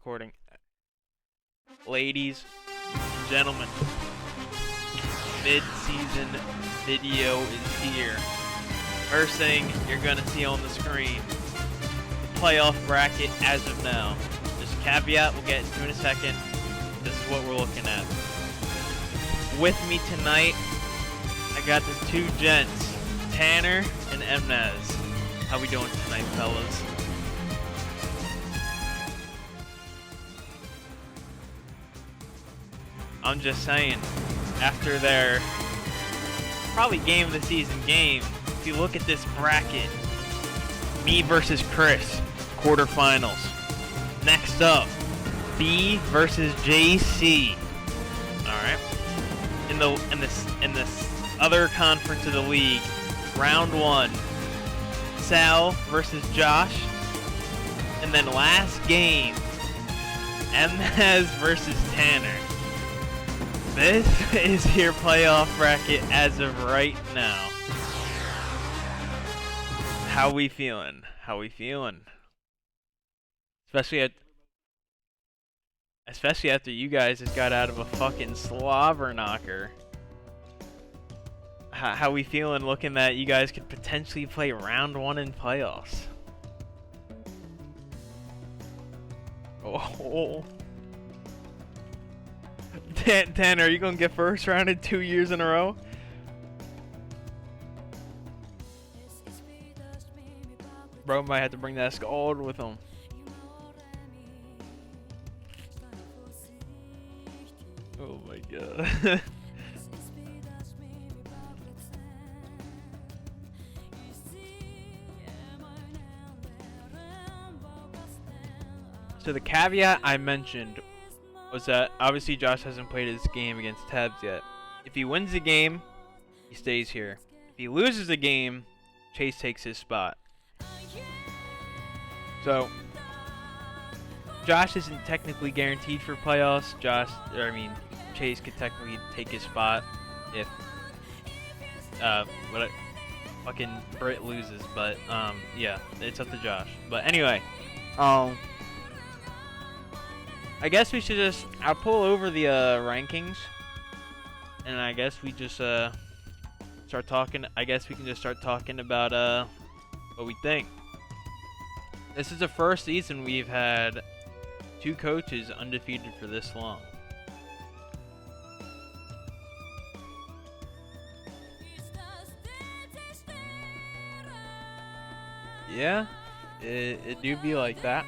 recording. Ladies, gentlemen, mid-season video is here. First thing you're gonna see on the screen, the playoff bracket as of now. Just caveat, we'll get into in a second. This is what we're looking at. With me tonight, I got the two gents, Tanner and Mnaz. How we doing tonight, fellas? I'm just saying, after their probably game of the season game, if you look at this bracket, me versus Chris, quarterfinals. Next up, B versus JC. All right. In this other conference of the league, round one, Sal versus Josh, and then last game, Mnaz versus Tanner. This is your playoff bracket as of right now. How we feeling? How we feeling? Especially after you guys just got out of a fucking slobber knocker. How we feeling looking that you guys could potentially play round one in playoffs? Oh. Tanner, are you gonna get first rounded 2 years in a row? Bro might have to bring that Scald with him. Oh my god. So the caveat I mentioned was that obviously Josh hasn't played his game against Tabs yet. If he wins the game, he stays here. If he loses the game, Chase takes his spot. So Josh isn't technically guaranteed for playoffs. Chase could technically take his spot if fucking Britt loses, but yeah, it's up to Josh. But anyway, I guess we should I'll pull over the rankings, and I guess we just start talking. I guess we can just start talking about what we think. This is the first season we've had two coaches undefeated for this long. Yeah, it do be like that.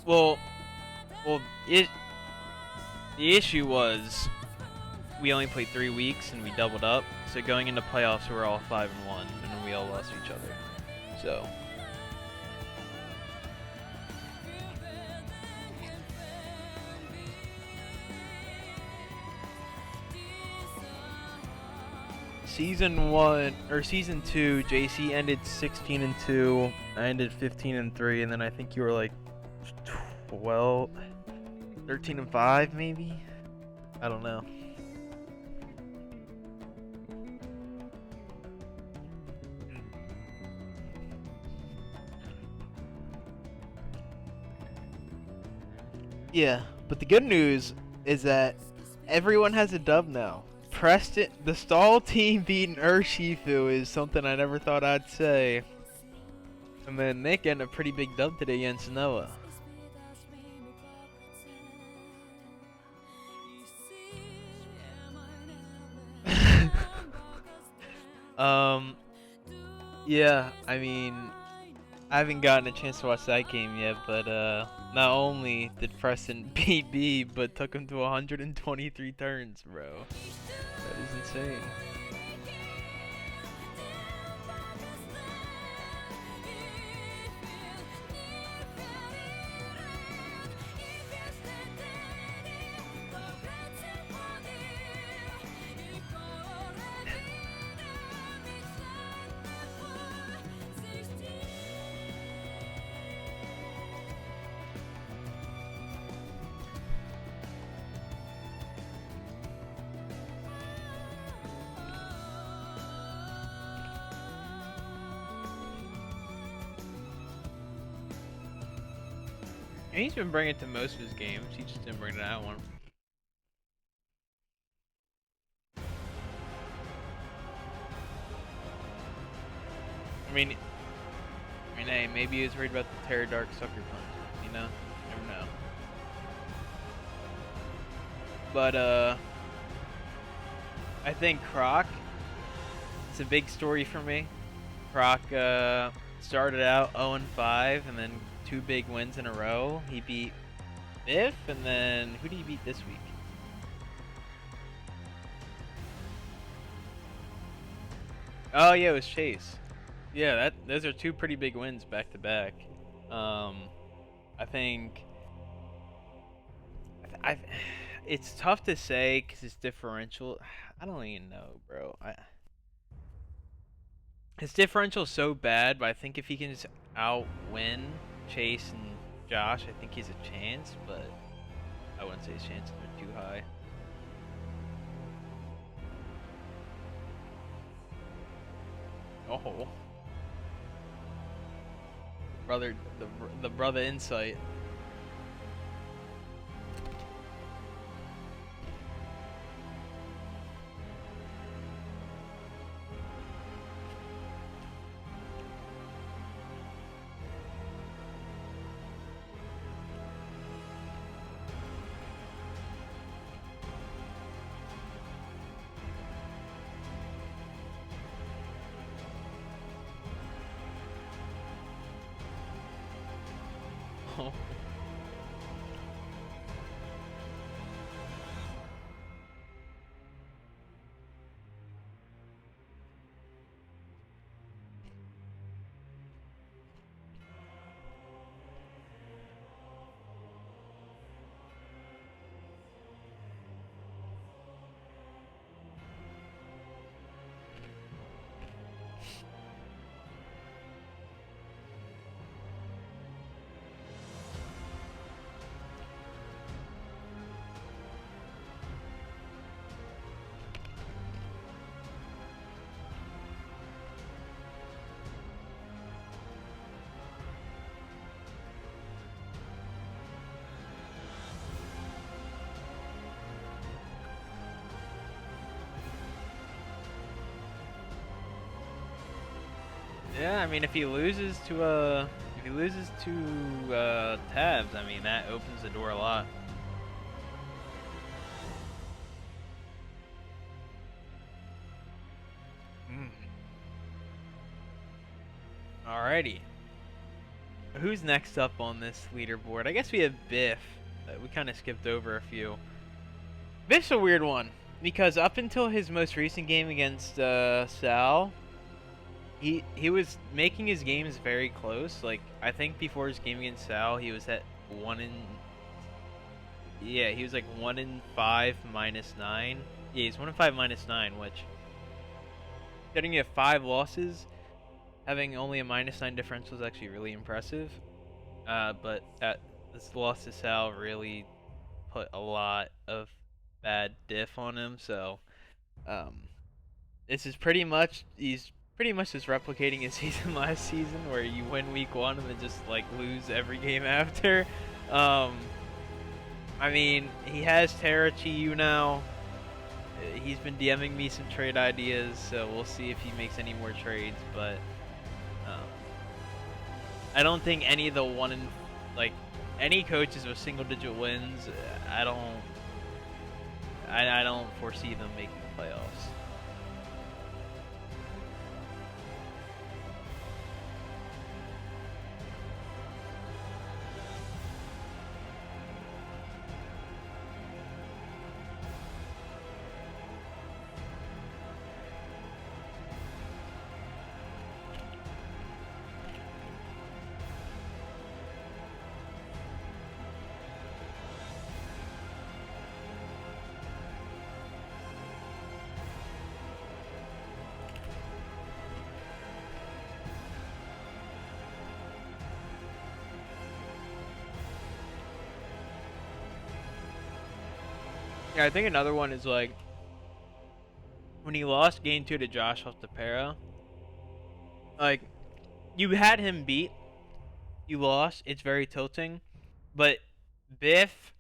Well, the issue was we only played 3 weeks and we doubled up. So going into playoffs, we were all 5-1, and then we all lost each other. So season 2, JC ended 16-2. I ended 15-3, and then I think you were like 13-5 maybe. I don't know. Yeah, but the good news is that everyone has a dub now. Preston, the stall team beating Urshifu is something I never thought I'd say. And then Nick getting a pretty big dub today against Noah. Yeah, I mean, I haven't gotten a chance to watch that game yet, but not only did Preston beat B, but took him to 123 turns, bro. That is insane. And he's been bringing it to most of his games. He just didn't bring it to that one. I mean, hey, maybe he was worried about the Terror Dark Sucker Punch. You know, never know. But I think Croc. It's a big story for me. Croc started out 0-5, and then 2 big wins in a row. He beat Biff, and then who did he beat this week? Oh yeah, it was Chase. Yeah, those are 2 pretty big wins back to back. I think it's tough to say because it's differential. I don't even know, bro. His differential's so bad, but I think if he can just outwin Chase and Josh, I think he's a chance, but I wouldn't say his chances are too high. Oh. Brother, the brother insight. Oh. Yeah, I mean, if he loses to Tabs, I mean that opens the door a lot. Alrighty. Who's next up on this leaderboard? I guess we have Biff. We kind of skipped over a few. Biff's a weird one because up until his most recent game against Sal, he was making his games very close. Like I think before his game against Sal, he was at 1 he was like 1-5 -9. Yeah, he's 1-5 -9, which getting at 5 losses, having only a -9 differential is actually really impressive. But this loss to Sal really put a lot of bad diff on him. So this is he's pretty much just replicating his season last season, where you win week 1 and then just like lose every game after. I mean, he has Terra Chiyu now. He's been DMing me some trade ideas, so we'll see if he makes any more trades. But I don't think any of the any coaches with single-digit wins. I don't foresee them making the playoffs. Yeah, I think another one is like when he lost game 2 to Josh off the para. Like, you had him beat, you lost. It's very tilting. But Biff,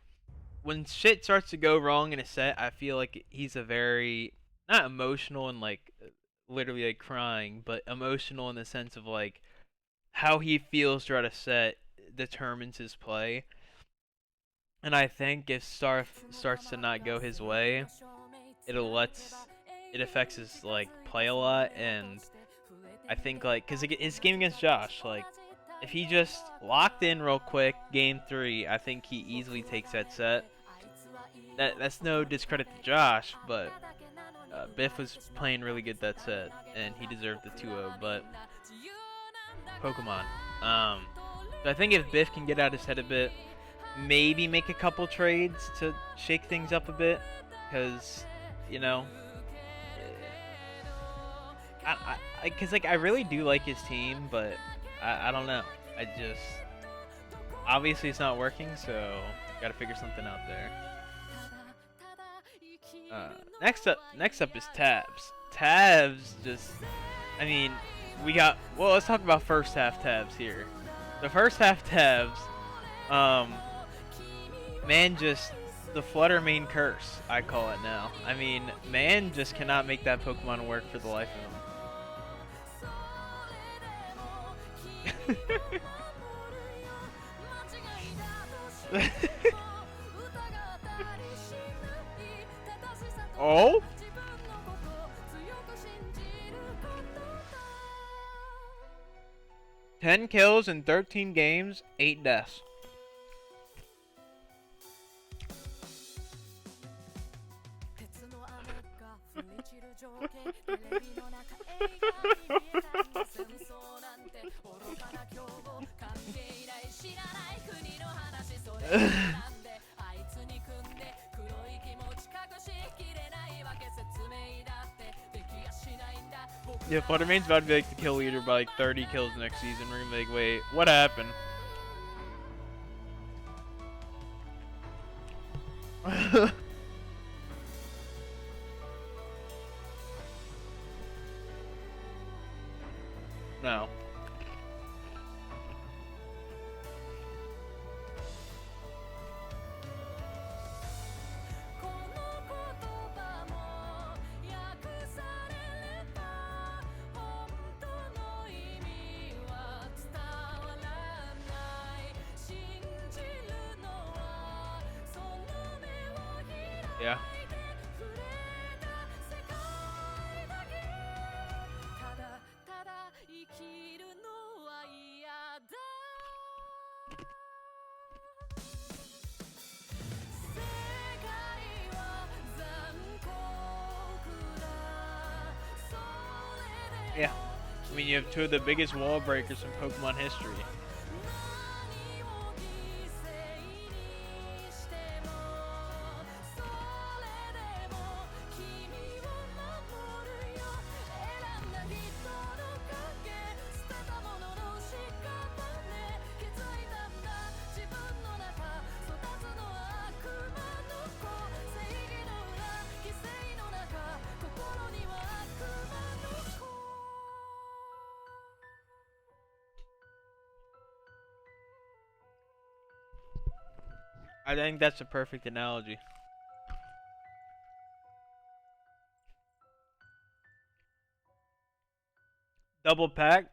when shit starts to go wrong in a set, I feel like he's a very not emotional and like literally like crying, but emotional in the sense of like how he feels throughout a set determines his play. And I think if starts to not go his way, it affects his like play a lot. And I think like because his game against Josh, like if he just locked in real quick, game 3, I think he easily takes that set. That's no discredit to Josh, but Biff was playing really good that set, and he deserved the 2-0. But Pokemon, so I think if Biff can get out his head a bit, maybe make a couple trades to shake things up a bit, because you know, because like I really do like his team, but I don't know. I just obviously it's not working, so gotta figure something out there. Next up is Tabs. Tabs just, I mean, we got. Well, let's talk about first half Tabs here. The first half Tabs, man, just the Flutter Mane curse, I call it now. I mean, man just cannot make that Pokemon work for the life of him. Oh? 10 kills in 13 games, 8 deaths. Yeah, Fluttermane's about to be like the kill leader by like 30 kills next season. We're gonna be like, wait, what happened? No. Yeah. Yeah. I mean, you have two of the biggest wall breakers in Pokemon history. I think that's a perfect analogy. Double pack.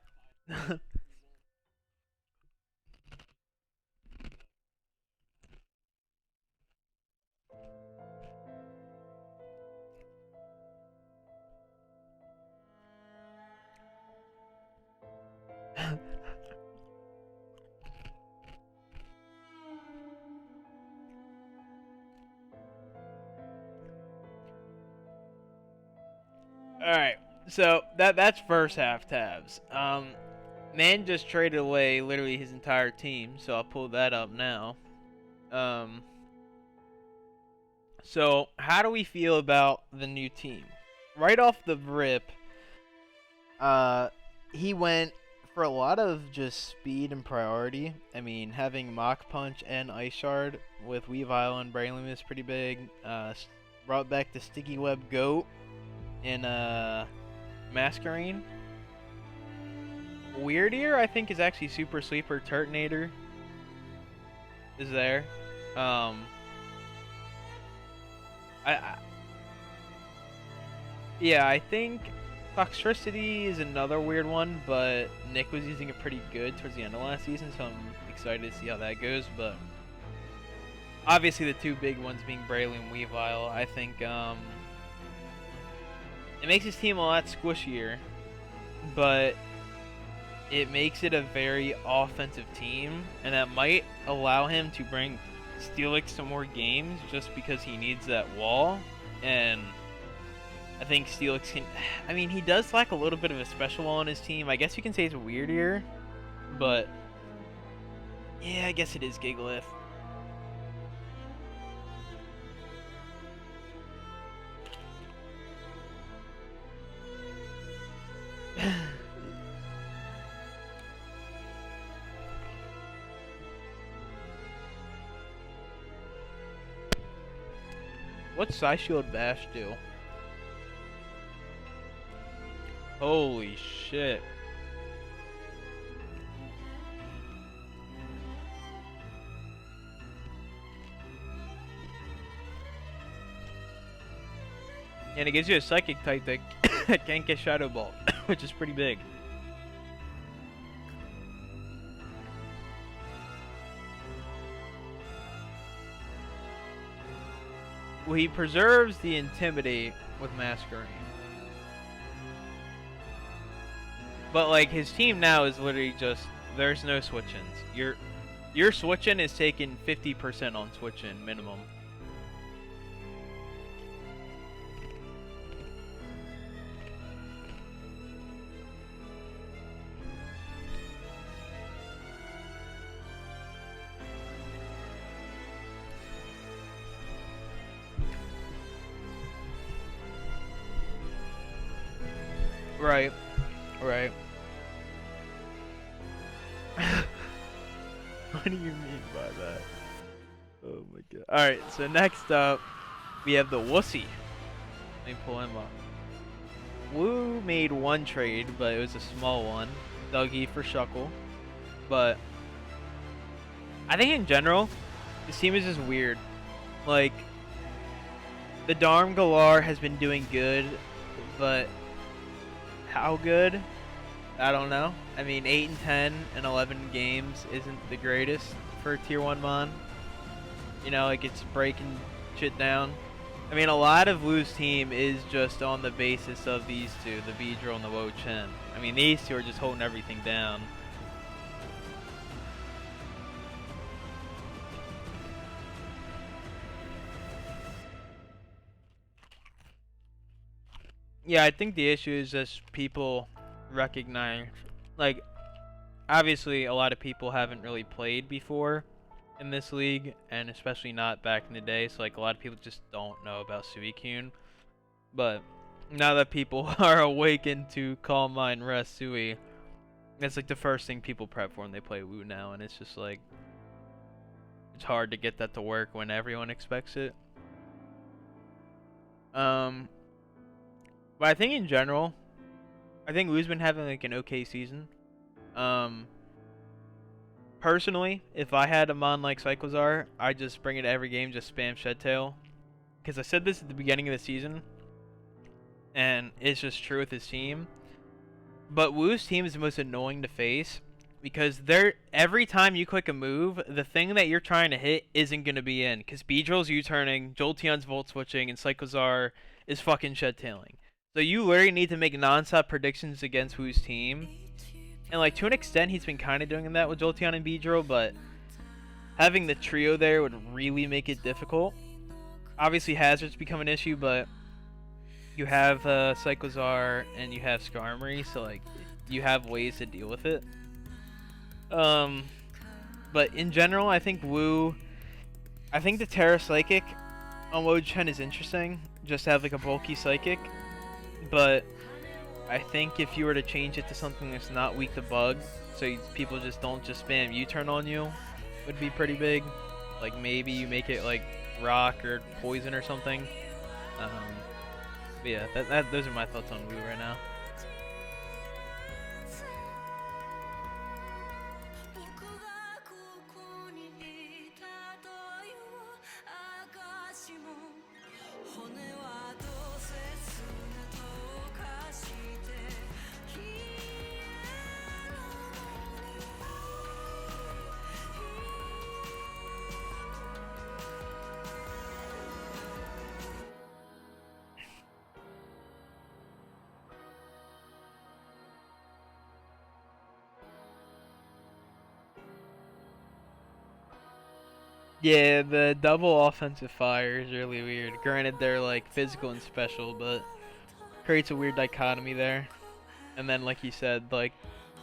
Alright, so that's first half Tabs. Man just traded away literally his entire team, so I'll pull that up now. So how do we feel about the new team? Right off the rip, he went for a lot of just speed and priority. I mean, having Mach Punch and Ice Shard with Weavile and Breloom is pretty big. Brought back the Sticky Web Goat in Masquerain. Weird Ear, I think, is actually Super Sleeper Turtonator. is there. I yeah, I think Toxtricity is another weird one, but Nick was using it pretty good towards the end of last season, so I'm excited to see how that goes. But obviously, the two big ones being Braylon and Weavile, I think it makes his team a lot squishier, but it makes it a very offensive team, and that might allow him to bring Steelix some more games just because he needs that wall. And I think Steelix can... I mean, he does lack a little bit of a special wall on his team. I guess you can say it's weird here, but yeah, I guess it is Gigalith. What's Psy Shield Bash do? Holy shit. And it gives you a Psychic type that can't get Shadow Ball, which is pretty big. Well, he preserves the Intimidate with Masquerade. But like his team now is literally just there's no switch-ins. Your switch-in is taking 50% on switch-in minimum. Right. Right. What do you mean by that? Oh my god. Alright, so next up, we have the Wussy. Let me pull him up. Woo made one trade, but it was a small one. Dougie for Shuckle. But I think in general, this team is just weird. Like, the Darm Galar has been doing good, but how good? I don't know. I mean, 8 and 10 and 11 games isn't the greatest for a tier 1 mon. You know, like it's breaking shit down. I mean, a lot of Wu's team is just on the basis of these two, the Beedrill and the Wo-Chen. I mean, these two are just holding everything down. Yeah, I think the issue is just people recognize, like, obviously a lot of people haven't really played before in this league, and especially not back in the day, so like a lot of people just don't know about Suicune. But now that people are awakened to Calm Mind Rest Sui, it's like the first thing people prep for when they play Wu now, and it's just like it's hard to get that to work when everyone expects it. But I think in general, I think Wu's been having like an okay season. Personally, if I had a mon like Cyclozar, I'd just bring it to every game, just spam Shed Tail. Because I said this at the beginning of the season, and it's just true with his team. But Wu's team is the most annoying to face because every time you click a move, the thing that you're trying to hit isn't going to be in. Because Beedrill's U-turning, Jolteon's Volt switching, and Cyclozar is fucking Shed Tailing. So you literally need to make non-stop predictions against Wu's team. And like to an extent, he's been kind of doing that with Jolteon and Beedrill, but having the trio there would really make it difficult. Obviously, Hazards become an issue, but you have Cyclozar and you have Skarmory, so like you have ways to deal with it. But in general, I think I think the Terra Psychic on Wo-Chen is interesting, just to have like a bulky Psychic. But I think if you were to change it to something that's not weak to bug, so people just don't just spam U-turn on you, would be pretty big. Like maybe you make it like rock or poison or something. But yeah, those are my thoughts on Wu right now. Yeah, the double offensive fire is really weird. Granted, they're like physical and special, but creates a weird dichotomy there. And then, like you said, like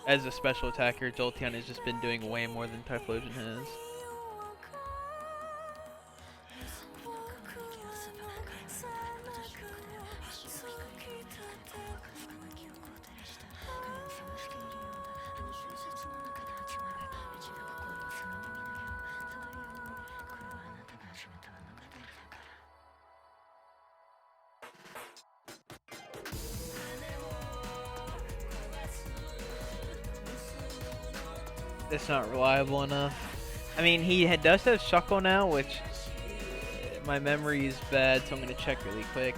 as a special attacker, Jolteon has just been doing way more than Typhlosion has. It's not reliable enough. I mean, he does have Shuckle now, which my memory is bad, so I'm going to check really quick.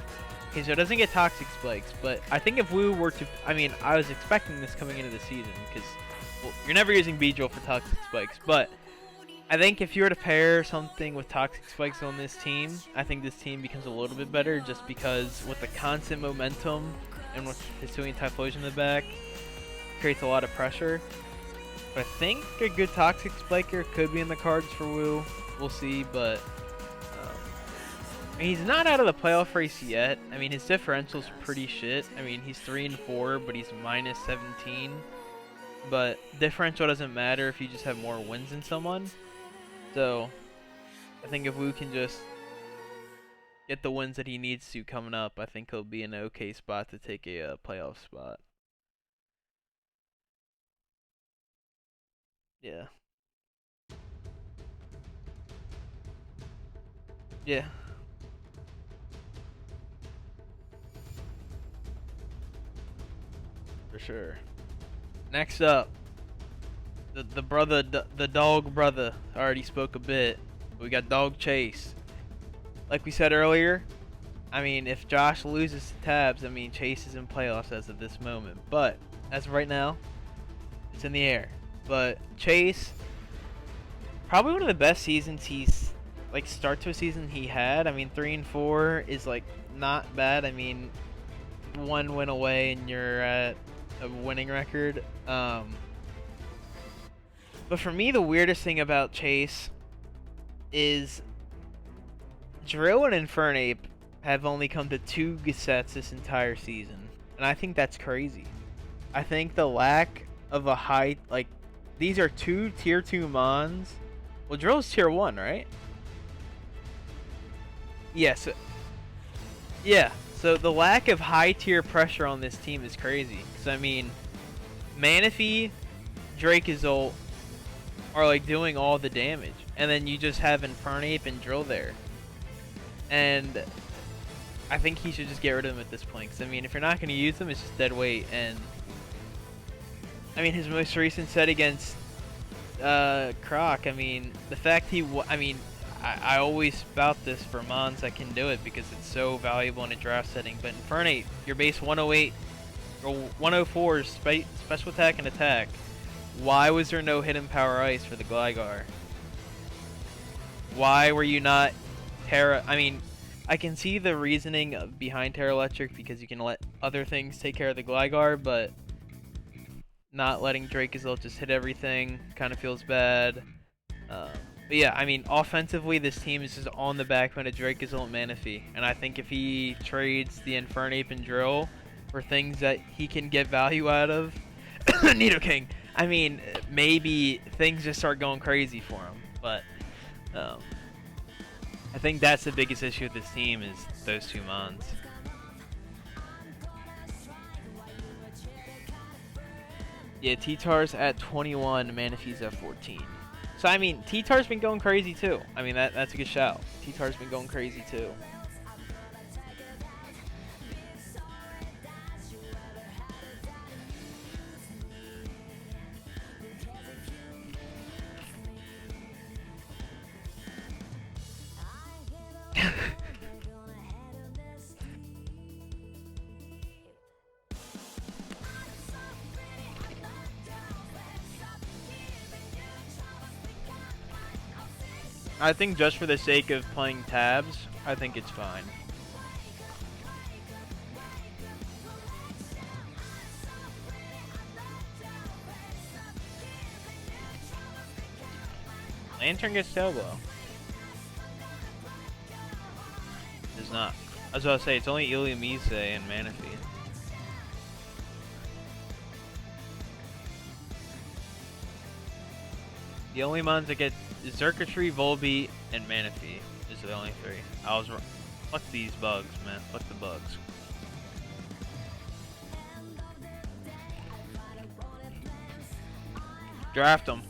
Okay, so it doesn't get Toxic Spikes, but I think if Wu were to... I mean, I was expecting this coming into the season, because well, you're never using Beedrill for Toxic Spikes, but I think if you were to pair something with Toxic Spikes on this team, I think this team becomes a little bit better, just because with the constant momentum and with Hisuian Typhlosion in the back, creates a lot of pressure. But I think a good Toxic Spiker could be in the cards for Wu. We'll see, but I mean, he's not out of the playoff race yet. I mean, his differential's pretty shit. I mean, he's 3-4, but he's minus 17. But differential doesn't matter if you just have more wins than someone. So I think if Wu can just get the wins that he needs to coming up, I think he'll be in an okay spot to take a playoff spot. Yeah. Yeah. For sure. Next up, the dog brother already spoke a bit. We got Dog Chase. Like we said earlier, I mean, if Josh loses to Tabs, I mean, Chase is in playoffs as of this moment. But as of right now, it's in the air. But Chase, probably one of the best seasons he's like start to a season he had. I mean, 3-4 is like not bad. I mean, 1 win away and you're at a winning record. But for me, the weirdest thing about Chase is Drill and Infernape have only come to 2 sets this entire season, and I think that's crazy. I think the lack of a high, like, these are 2 tier 2 mons. Well, Drill's tier 1, right? Yes. Yeah. So the lack of high tier pressure on this team is crazy. Because I mean, Manaphy, Dracozolt are like doing all the damage, and then you just have Infernape and Drill there. And I think he should just get rid of them at this point. Because I mean, if you're not going to use them, it's just dead weight. And I mean, his most recent set against Croc. I mean, the fact I always spout this for mons that can do it because it's so valuable in a draft setting. But Infernape, your base 108 or 104 is special attack and attack. Why was there no hidden power ice for the Gligar? Why were you not Terra? I mean, I can see the reasoning behind Terra Electric because you can let other things take care of the Gligar, but not letting Dracozolt just hit everything kind of feels bad. But yeah, I mean, offensively, this team is just on the backbone of Dracozolt and Manaphy. And I think if he trades the Infernape and Drill for things that he can get value out of, Nidoking, I mean, maybe things just start going crazy for him. But I think that's the biggest issue with this team is those 2 mons. Yeah, T-Tar's at 21, Manaphy's at 14. So, I mean, T-Tar's been going crazy, too. I mean, that's a good shout. T-Tar's been going crazy, too. I think just for the sake of playing Tabs, I think it's fine. Lantern gets Tail Blow. it's not. I was about to say, it's only Iliamise and Manaphy. The only ones that get Xurkitree, Volbeat, and Manaphy is the only three. I was wrong. Fuck these bugs, man. Fuck the bugs. Draft them.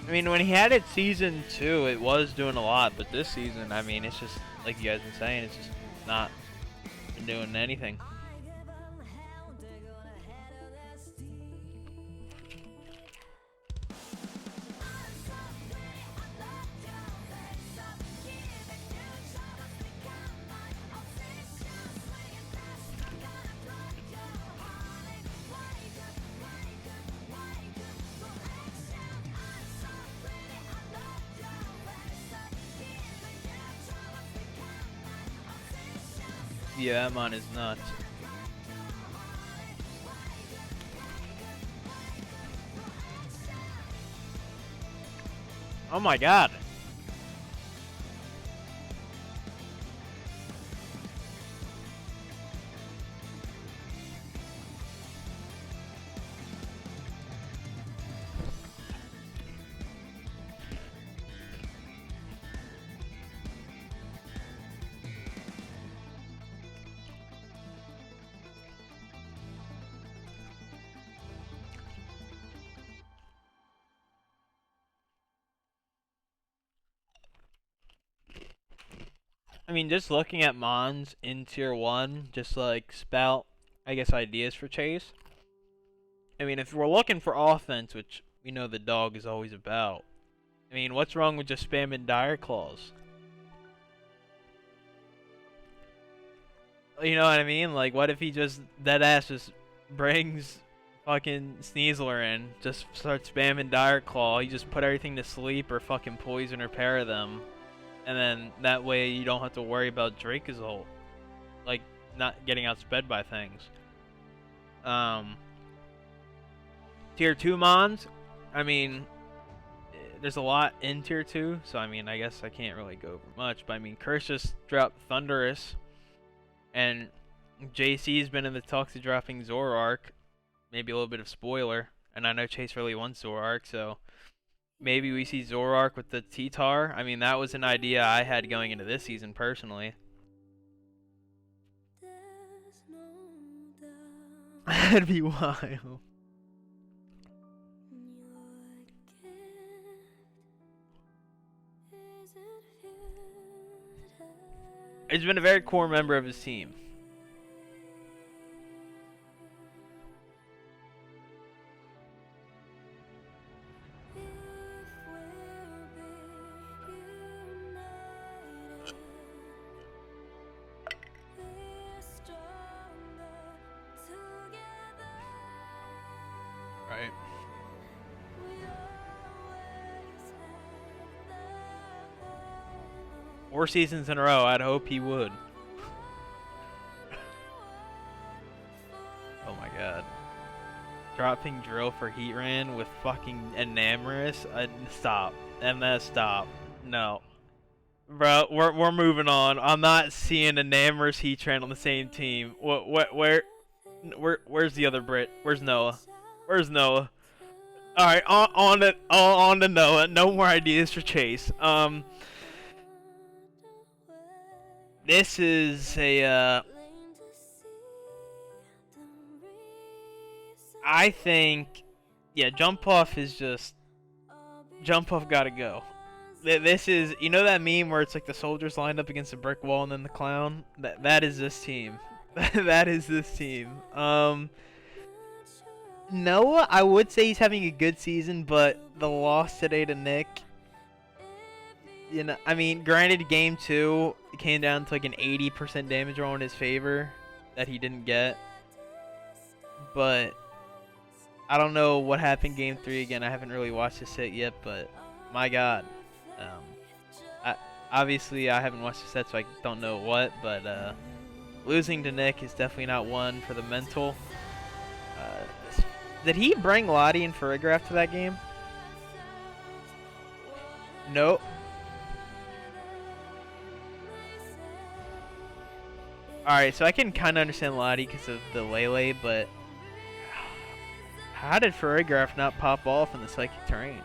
I mean, when he had it season 2, it was doing a lot, but this season, I mean, it's just, like you guys been saying, it's just not been doing anything. Yeah, that mon is nuts. Oh my god. I mean, just looking at Mons in Tier 1, just like spout, I guess, ideas for Chase. I mean, if we're looking for offense, which we know the dog is always about, I mean, what's wrong with just spamming Dire Claws? You know what I mean? Like, what if he just, deadass, just brings fucking Sneasler in, just starts spamming Dire Claw, you just put everything to sleep or fucking poison or pair them. And then that way you don't have to worry about Drake's ult, like not getting outsped by things. Tier 2 Mons, I mean, there's a lot in Tier 2, so I mean, I guess I can't really go over much. But I mean, Curse just dropped Thunderous, and JC's been in the talks of dropping Zoroark, maybe a little bit of spoiler. And I know Chase really wants Zoroark, so maybe we see Zoroark with the T-Tar. I mean, that was an idea I had going into this season, personally. That'd be wild. He's been a very core member of his team. Right. 4 seasons in a row, I'd hope he would. Oh my god. Dropping Drill for Heatran with fucking Enamorous? Stop. MS, stop. No. Bro, we're moving on. I'm not seeing Enamorous Heatran on the same team. Where's the other Brit? Where's Noah? Where's Noah? Alright, on to Noah. No more ideas for Chase. This is a, I think, yeah, Jump Off is just, Jump Off gotta go. This is, you know that meme where it's like the soldiers lined up against a brick wall and then the clown? That is this team. That is this team. Noah, I would say he's having a good season, but the loss today to Nick, you know, I mean, granted, game 2 it came down to like an 80% damage roll in his favor that he didn't get, but I don't know what happened game 3 again. I haven't really watched this hit yet, but my god, Obviously, I haven't watched the set, so I don't know what, but losing to Nick is definitely not one for the mental. Did he bring Lottie and Farigiraf to that game? Nope. Alright, so I can kind of understand Lottie because of the Lele, but how did Farigiraf not pop off in the Psychic Terrain?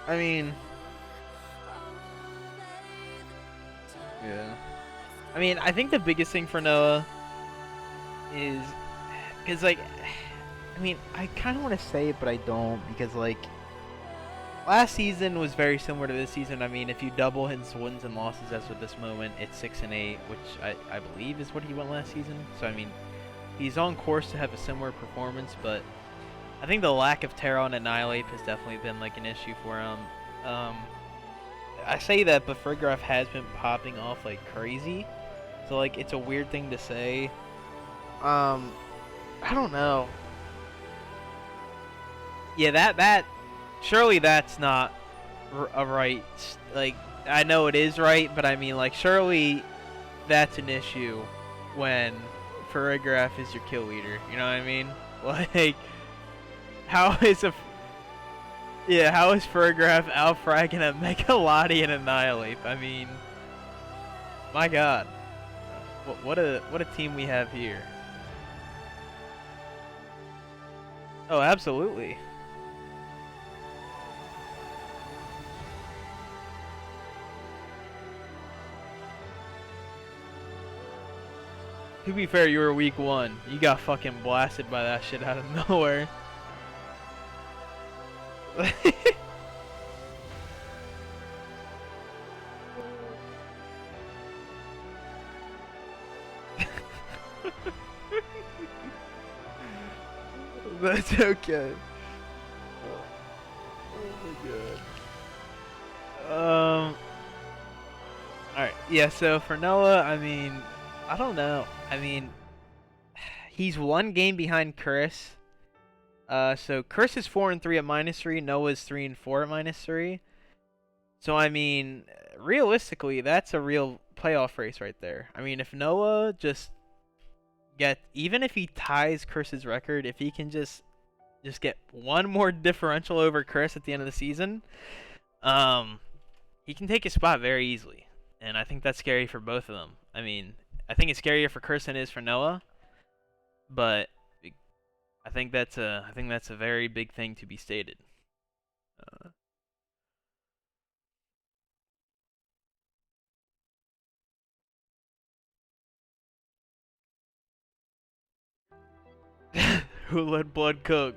I mean, yeah. I mean, I think the biggest thing for Noah is, because like, I mean, I kind of want to say it, but I don't, because like, last season was very similar to this season. I mean, if you double his wins and losses as of this moment, it's 6-8, which I believe is what he went last season. So I mean, he's on course to have a similar performance, but I think the lack of Terra and Annihilate has definitely been like an issue for him. I say that, but Farigiraf has been popping off like crazy, so like it's a weird thing to say. I don't know. Yeah, that surely that's not a right. Like, I know it is right, but I mean, like, surely that's an issue when Farigiraf is your kill leader. You know what I mean? Like, how is Farigiraf out-fragging a Mega Lottie and Annihilate? I mean, my God, what a team we have here. Oh, absolutely. To be fair, you were week 1. You got fucking blasted by that shit out of nowhere. That's okay. Oh my god. Alright, yeah, so for Noah, I mean, I don't know. I mean, he's one game behind Chris. So Chris is 4-3 at -3. Noah's 3-4 at -3. So I mean, realistically, that's a real playoff race right there. I mean, if Noah just even if he ties Chris's record, if he can just get one more differential over Chris at the end of the season, he can take his spot very easily. And I think that's scary for both of them. I mean, I think it's scarier for Chris than it is for Noah, but I think that's a very big thing to be stated. Who let blood cook?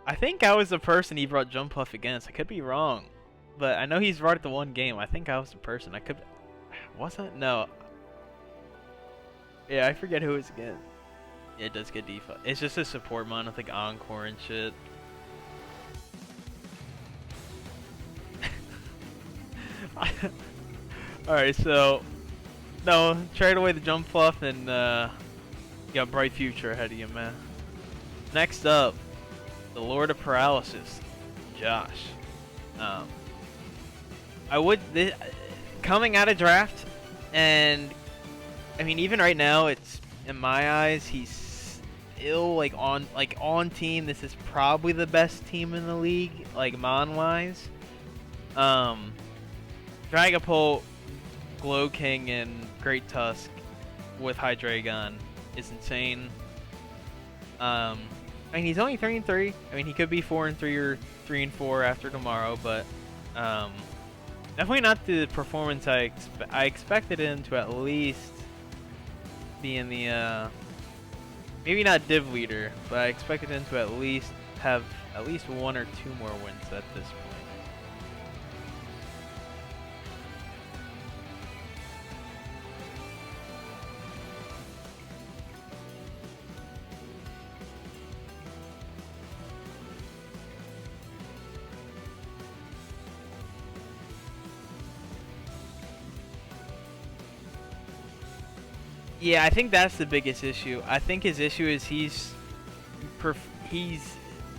I think I was the person he brought Jump Puff against. I could be wrong, but I know he's brought it to one game. I think I was the person. I could. Wasn't? No. Yeah, I forget who it's against. Yeah, it does get default. It's just a support mon with like Encore and shit. Alright, so no, trade away the Jump Fluff and you got a bright future ahead of you, man. Next up, the Lord of Paralysis, Josh. Coming out of draft, and I mean, even right now, it's in my eyes, he's still like on team. This is probably the best team in the league, like mon wise. Dragapult, Glow King, and Great Tusk with Hydreigon is insane. I mean, he's only 3-3. I mean, he could be 4-3 or 3-4 after tomorrow, but definitely not the performance I expected him to at least be in the maybe not div leader, but I expected him to at least have at least 1 or 2 more wins at this point. Yeah, I think that's the biggest issue. I think his issue is he's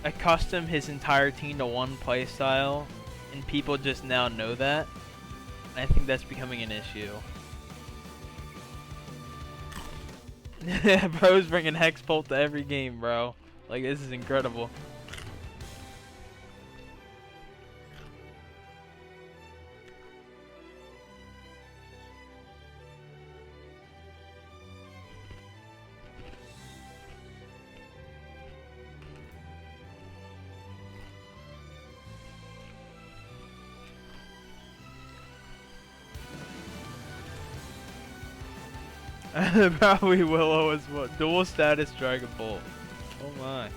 accustomed his entire team to one play style, and people just now know that. I think that's becoming an issue. Bro's bringing Hexpult to every game, bro. Like, this is incredible. Probably Willow as well. Dual status Dragon Bolt. Oh my.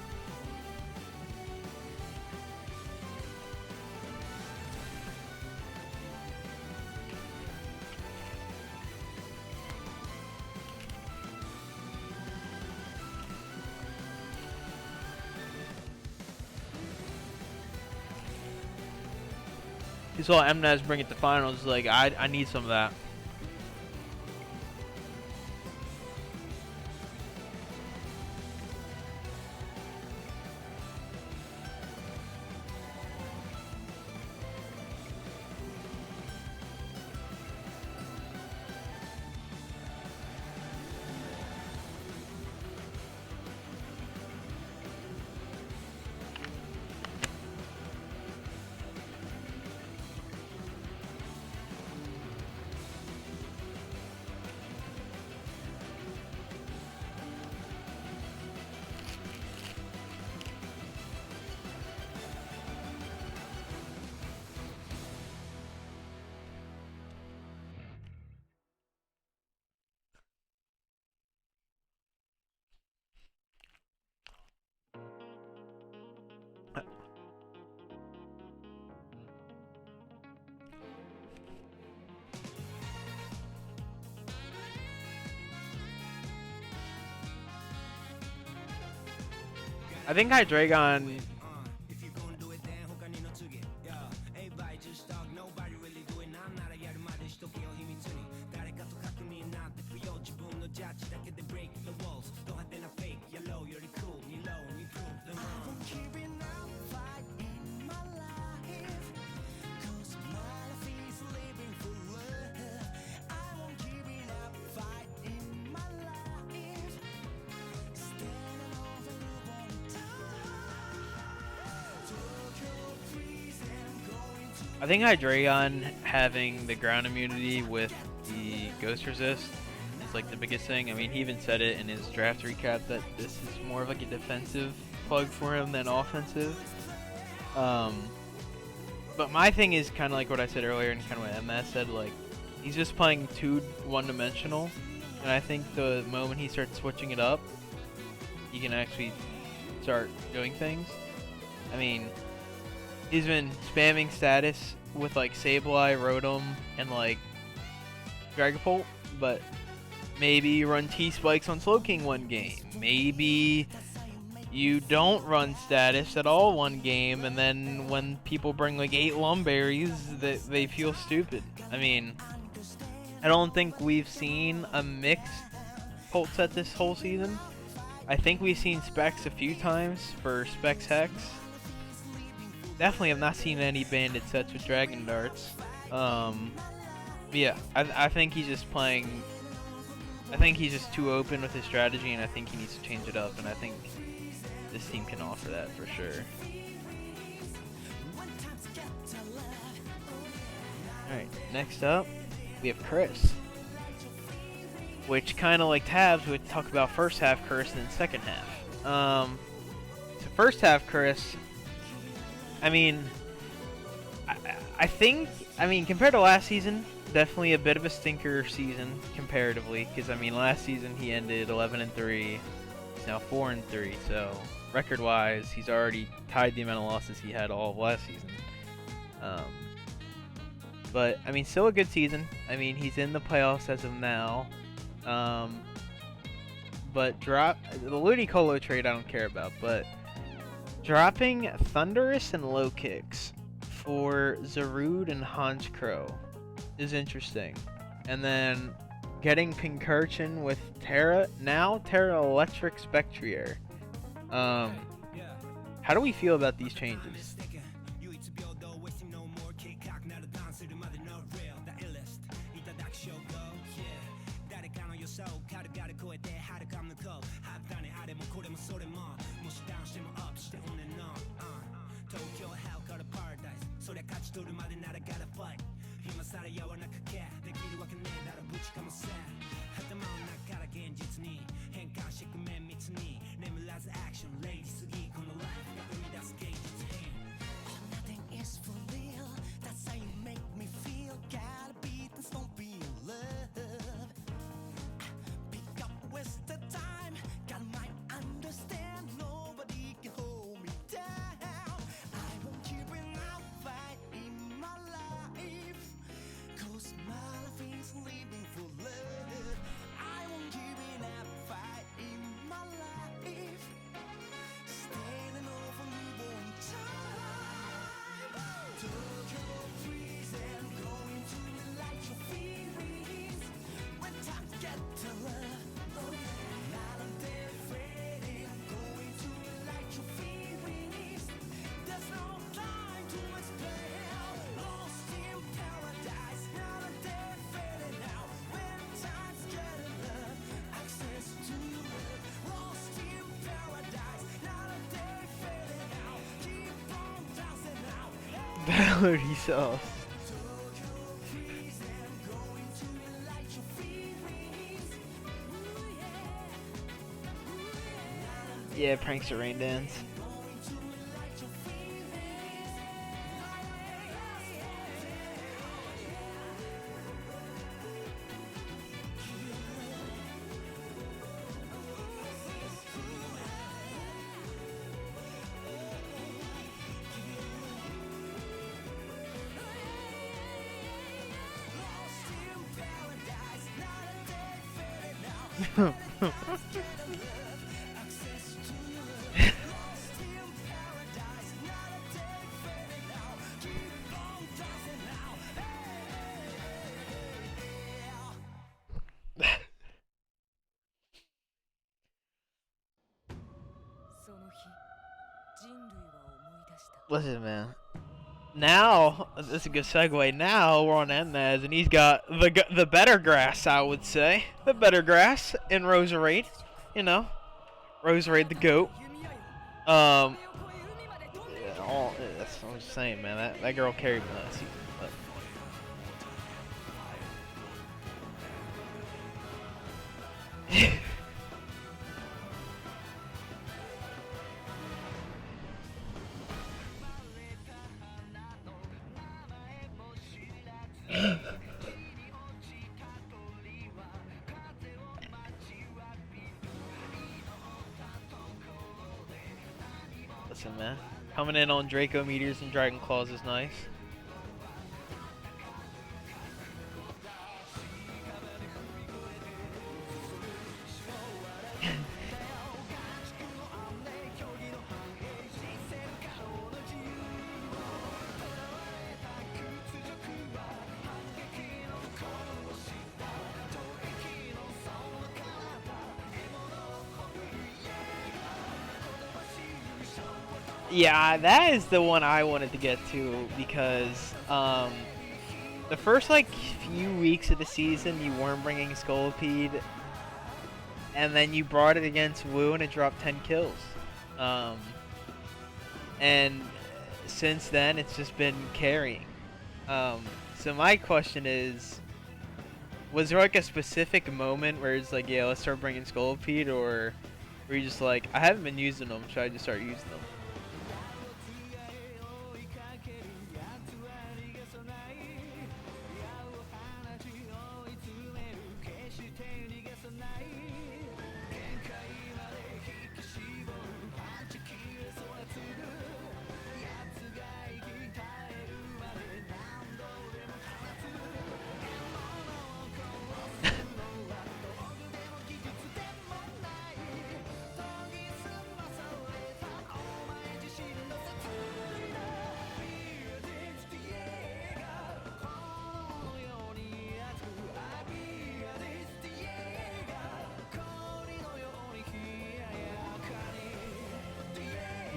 He saw MNAS bring it to finals. Like, I need some of that. I think Hydreigon. I think Hydreigon having the ground immunity with the Ghost Resist is like the biggest thing. I mean, he even said it in his draft recap that this is more of like a defensive plug for him than offensive. But my thing is kind of like what I said earlier and kind of what MS said, like, he's just playing too one-dimensional. And I think the moment he starts switching it up, he can actually start doing things. I mean, he's been spamming status with like Sableye, Rotom, and like Dragapult, but maybe you run T-Spikes on Slowking one game. Maybe you don't run status at all one game, and then when people bring like 8 Lumberries, they feel stupid. I mean, I don't think we've seen a mixed Pult set this whole season. I think we've seen Specs a few times for Specs Hex. Definitely have not seen any banded sets with Dragon Darts. Yeah, I think he's just playing. I think he's just too open with his strategy, and I think he needs to change it up. And I think this team can offer that for sure. Alright, next up, we have Chris. Which kind of like Tabs, we talk about first half Chris and then second half. So first half Chris, I mean, I think, compared to last season, definitely a bit of a stinker season comparatively. Because, I mean, last season he ended 11-3. He's now 4-3. So, record-wise, he's already tied the amount of losses he had all of last season. But, I mean, still a good season. I mean, he's in the playoffs as of now. But the Ludicolo trade I don't care about. But dropping Thunderous and Low Kicks for Zarude and Honchkrow is interesting. And then getting concursion with Terra, now Terra Electric Spectrier. How do we feel about these changes? Melody sauce. Yeah, Prankster Rain Dance. Listen, man. Now, this is a good segue. Now we're on Mez, and he's got the better grass, I would say. The better grass in Roserade. You know, Roserade the GOAT. Yeah, that's what I'm just saying, man. That girl carried me last season. But. Listen, man. Coming in on Draco Meteors and Dragon Claws is nice. Yeah, that is the one I wanted to get to because the first like few weeks of the season you weren't bringing Scolipede, and then you brought it against Wu and it dropped 10 kills. And since then it's just been carrying. So my question is, was there like a specific moment where it's like, yeah, let's start bringing Scolipede, or were you just like, I haven't been using them, should I just start using them?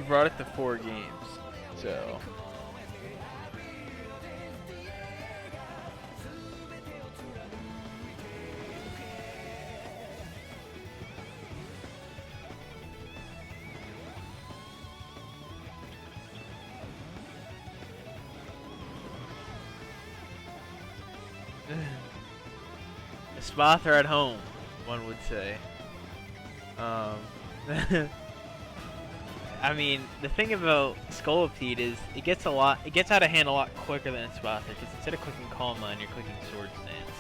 brought it to 4 games, so. Spother at home, one would say. I mean, the thing about Scolipede is it gets out of hand a lot quicker than Spother, because instead of clicking Calm Mind, you're clicking Sword Stance.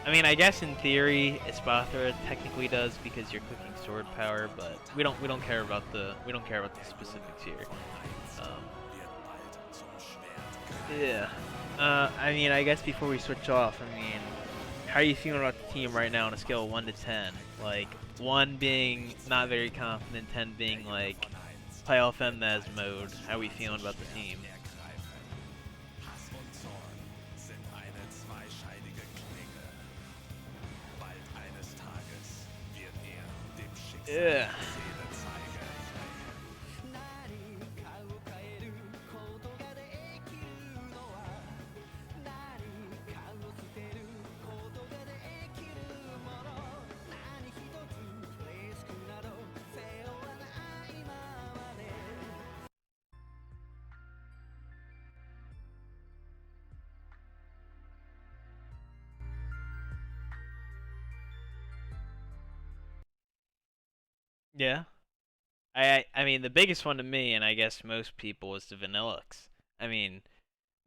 I mean, I guess in theory, Spother technically does because you're clicking Sword Power, but we don't care about the specifics here. Yeah. I mean, I guess before we switch off, I mean, how are you feeling about the team right now on a scale of 1 to 10? Like, 1 being not very confident, 10 being like playoff MNES mode. How are we feeling about the team? Yeah. Yeah. I mean, the biggest one to me, and I guess most people, is the Vanillux. I mean,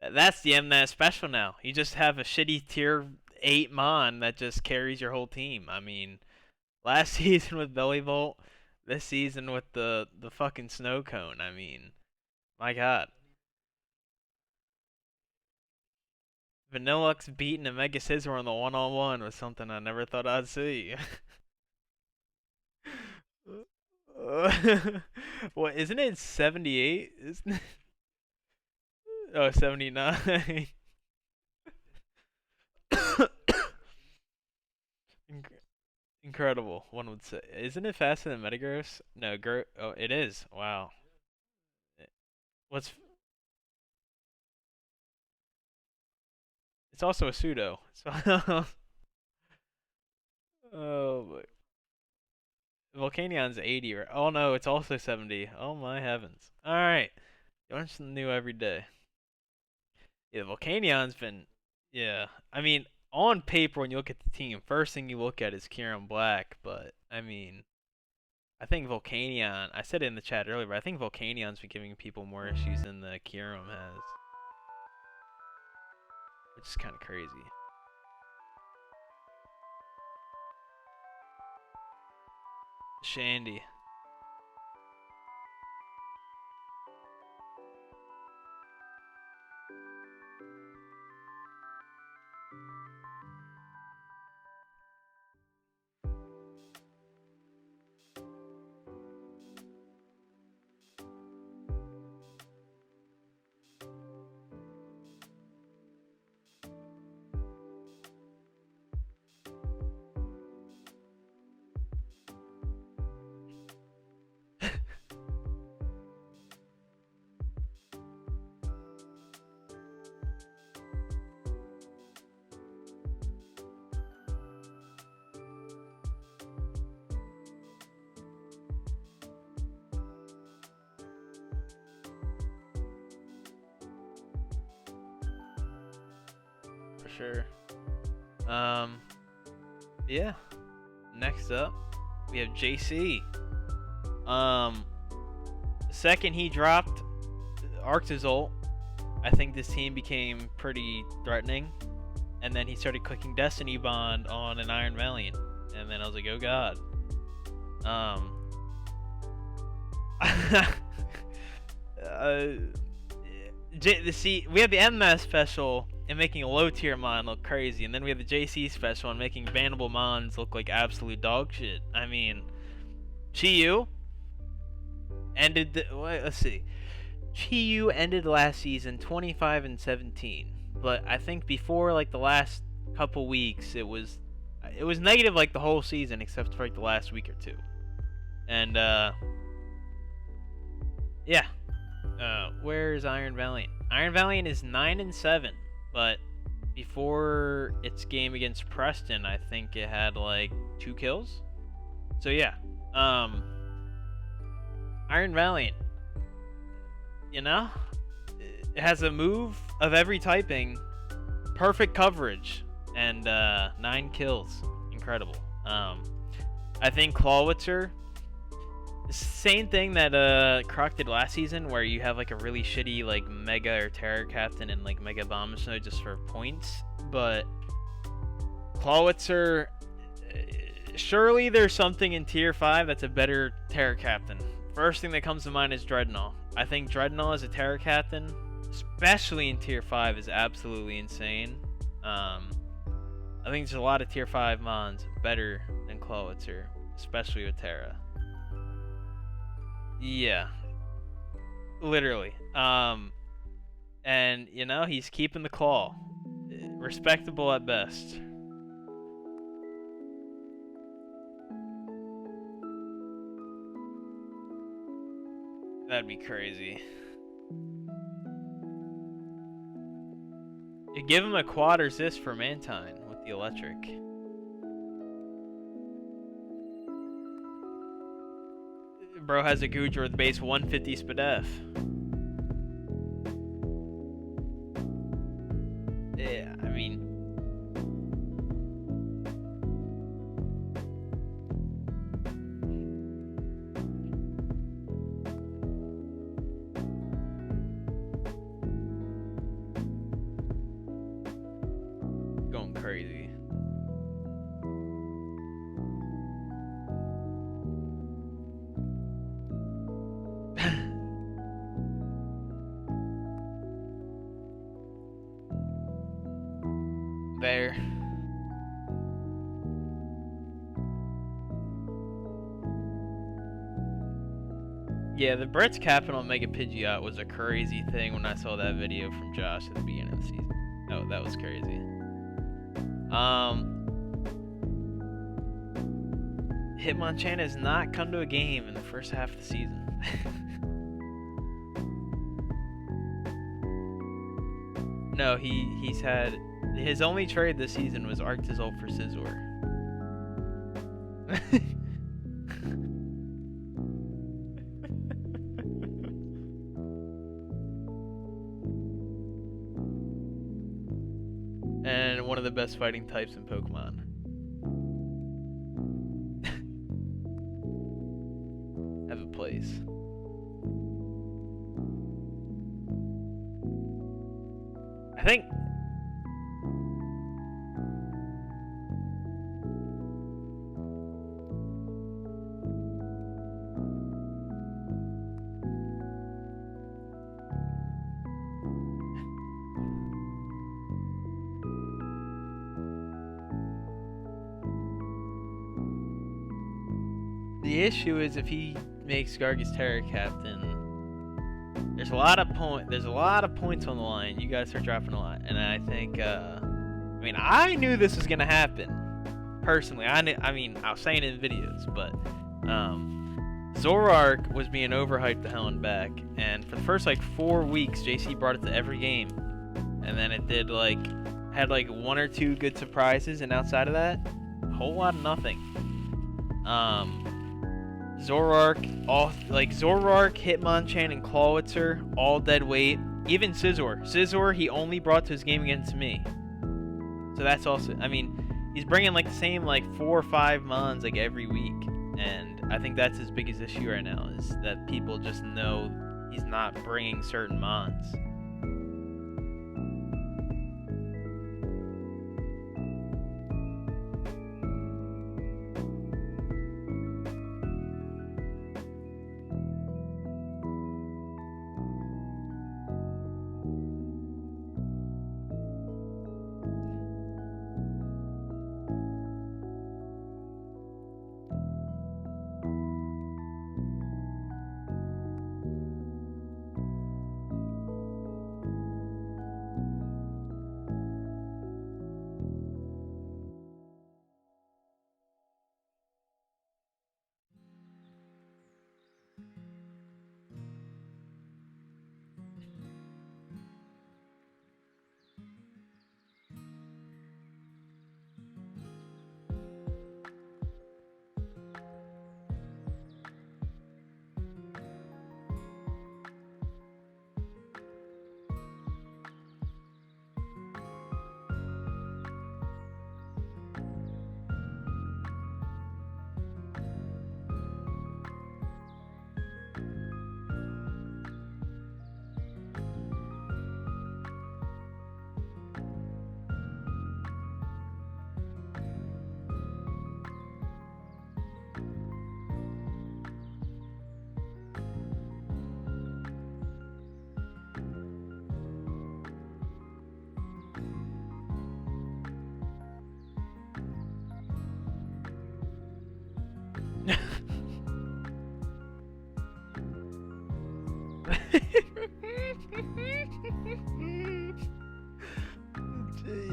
that's the MNES special now. You just have a shitty tier 8 Mon that just carries your whole team. I mean, last season with Bellybolt, this season with the fucking snow cone. I mean, my god. Vanillux beating a Mega Scizor on the one-on-one was something I never thought I'd see. What, isn't it 78? Isn't it? Oh, 79. Incredible, one would say. Isn't it faster than Metagross? No, oh, it is. Wow. What's... It's also a pseudo. So oh, boy. Volcanion's 80, right? Oh no, it's also 70. Oh my heavens. Alright. You learn something new every day. Yeah, Volcanion's been... Yeah. I mean, on paper, when you look at the team, first thing you look at is Kieran Black, but, I mean... I think Volcanion... I said it in the chat earlier, but I think Volcanion's been giving people more issues than the Kieran has. Which is kind of crazy. Shandy. For sure. Yeah. Next up, we have JC. Second he dropped Arctozolt, I think this team became pretty threatening. And then he started clicking Destiny Bond on an Iron Valiant. And then I was like, oh god. We have the MMS special and making a low tier Mon look crazy, and then we have the JC special and making bannable Mons look like absolute dog shit. I mean, Chi-Yu ended let's see. Chi-Yu ended last season 25-17, but I think before like the last couple weeks it was negative like the whole season except for like the last week or two. And Yeah. Where is Iron Valiant? Iron Valiant is 9-7, but before its game against Preston, I think it had like 2 kills. So yeah, Iron Valiant, you know, it has a move of every typing, perfect coverage, and 9 kills. Incredible. I think Clawitzer, same thing that Croc did last season, where you have like a really shitty like Mega or Terror Captain and like Mega Bomb Snow just for points, but Clawitzer, surely there's something in Tier 5 that's a better Terror Captain. First thing that comes to mind is Dreadnought. I think Dreadnought as a Terror Captain, especially in Tier 5, is absolutely insane. I think there's a lot of Tier 5 mons better than Clawitzer, especially with Terra. Yeah. Literally. And, you know, he's keeping the claw. Respectable at best. That'd be crazy. You give him a quad resist for Mantine with the electric. Bro has a Goodra with base 150 Spadef. Yeah, I mean... going crazy. There. Yeah, the Brett's capping on Mega Pidgeot was a crazy thing when I saw that video from Josh at the beginning of the season. Oh, that was crazy. Hitmonchan has not come to a game in the first half of the season. No, he's had his only trade this season was Arctozolt for Scizor. And one of the best fighting types in Pokemon. Have a place. I think the issue is if he makes Gargus Terror Captain, there's a lot of points on the line. You gotta start dropping a lot, and I think I mean I knew this was gonna happen personally. I was saying it in videos, but Zoroark was being overhyped the hell and back, and for the first like 4 weeks JC brought it to every game, and then it did had 1 or 2 good surprises, and outside of that, a whole lot of nothing. Zoroark, Hitmonchan, and Clawitzer, all dead weight. Even Scizor, he only brought to his game against me. So that's also, I mean, he's bringing the same 4 or 5 mons every week, and I think that's his biggest issue right now, is that people just know he's not bringing certain mons.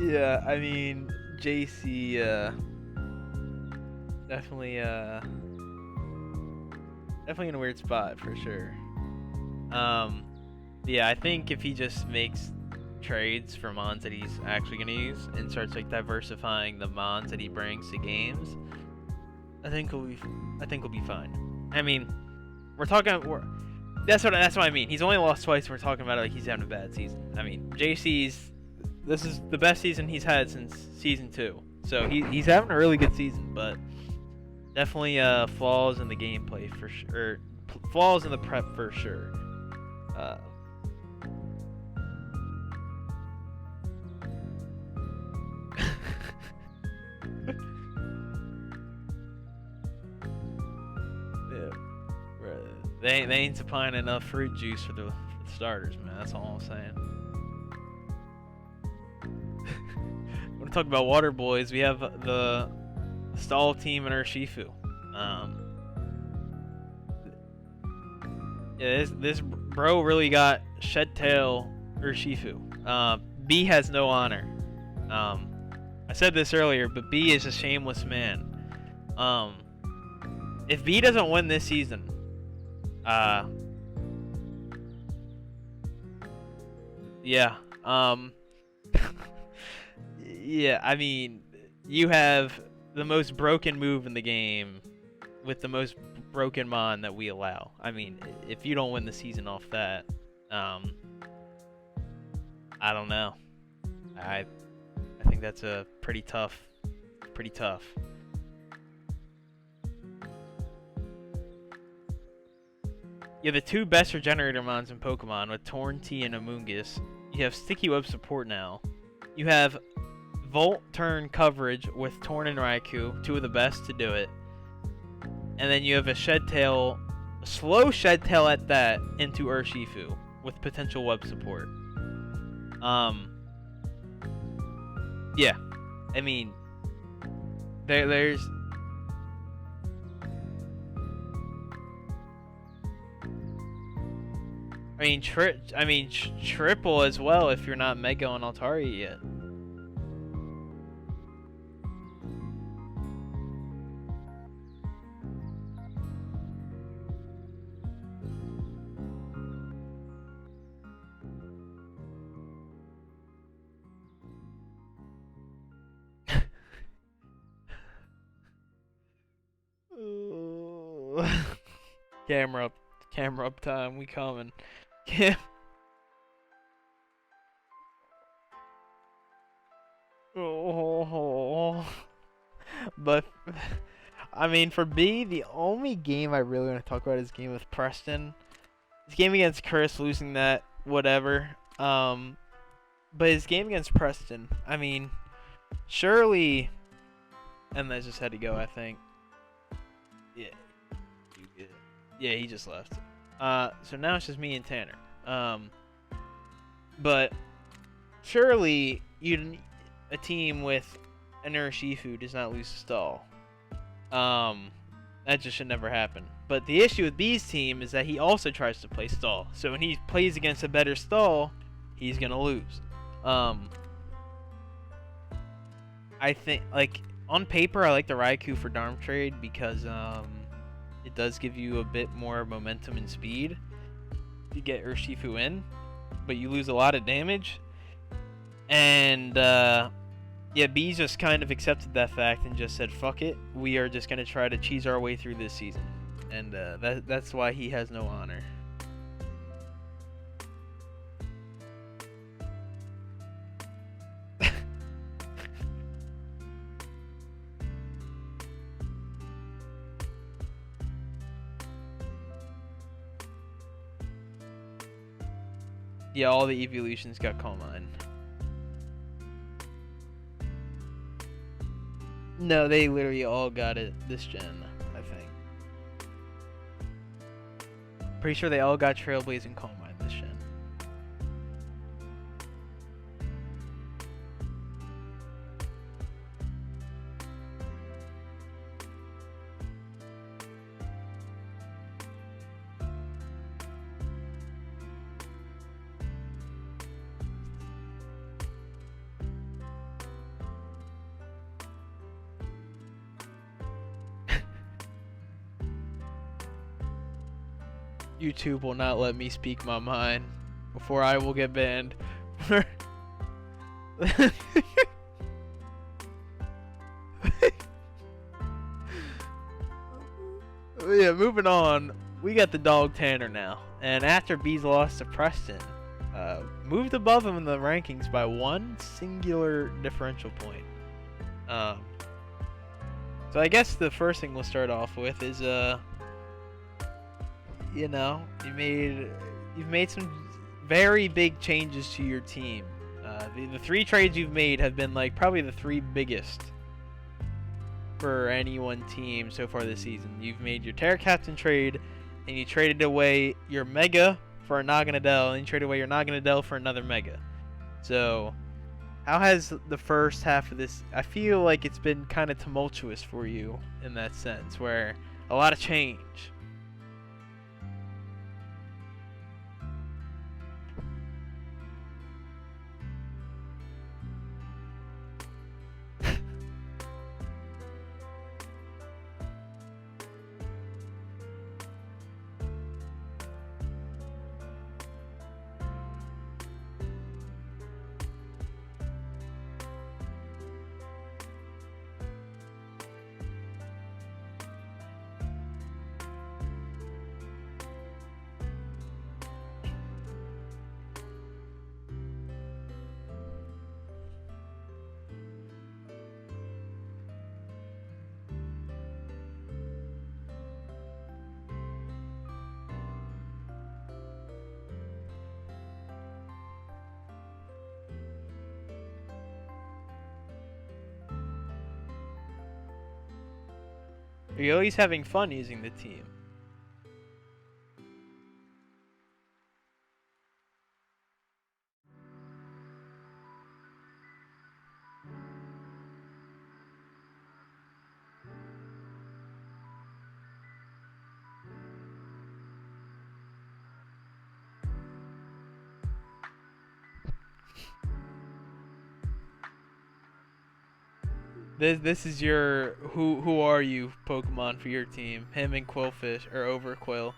Yeah, I mean, JC, definitely, definitely in a weird spot for sure. Yeah, I think if he just makes trades for mons that he's actually gonna use and starts like diversifying the mons that he brings to games, I think we'll be fine. I mean, that's what I mean. He's only lost twice. And we're talking about it like he's having a bad season. I mean, this is the best season he's had since season 2. So he's having a really good season, but definitely flaws in the gameplay for sure. Flaws in the prep for sure. Yeah, they ain't supplying enough fruit juice for the starters, man. That's all I'm saying. When we talk about water boys, we have the stall team in Urshifu. Yeah, this bro really got shed tail Urshifu. B has no honor. I said this earlier, but B is a shameless man. If B doesn't win this season, yeah, yeah, I mean, you have the most broken move in the game with the most broken mon that we allow. I mean, if you don't win the season off that, I don't know. I think that's a pretty tough. You have the two best regenerator mons in Pokemon with Torn T and Amoonguss. You have Sticky Web support now. You have Volt turn coverage with Torn and Raikou, two of the best to do it. And then you have a slow Shed Tail at that into Urshifu with potential web support. Yeah, I mean, there's. I mean, triple as well if you're not Mega on Altari yet. Camera up time, we coming. Oh. But I mean, for B, the only game I really want to talk about is game with Preston. His game against Chris, losing that, whatever. But his game against Preston, I mean, surely, and that just had to go, I think. Yeah. Yeah, he just left. So now it's just me and Tanner. But surely a team with an Urshifu does not lose a stall. That just should never happen. But the issue with B's team is that he also tries to play stall. So when he plays against a better stall, he's gonna lose. I think, like, on paper, I like the Raikou for Darm trade because it does give you a bit more momentum and speed to get Urshifu in, but you lose a lot of damage. And yeah, B just kind of accepted that fact and just said, "Fuck it, we are just gonna try to cheese our way through this season," and that's why he has no honor. Yeah, all the evolutions got Calm Mind. No, they literally all got it this gen, I think. Pretty sure they all got Trailblaze and Calm Mind this gen. YouTube will not let me speak my mind before I will get banned. Yeah, moving on. We got the dog Tanner now, and after B's loss to Preston, moved above him in the rankings by one singular differential point. So I guess the first thing we'll start off with is you know, you've made some very big changes to your team. The 3 trades you've made have been like probably the 3 biggest for any one team so far this season. You've made your Terra Captain trade, and you traded away your Mega for a Naganadel, and you traded away your Naganadel for another Mega. So, how has the first half of this... I feel like it's been kind of tumultuous for you in that sense, where a lot of change. Are you always having fun using the team? This is your who are you Pokemon for your team? Him and Quillfish or Overquill.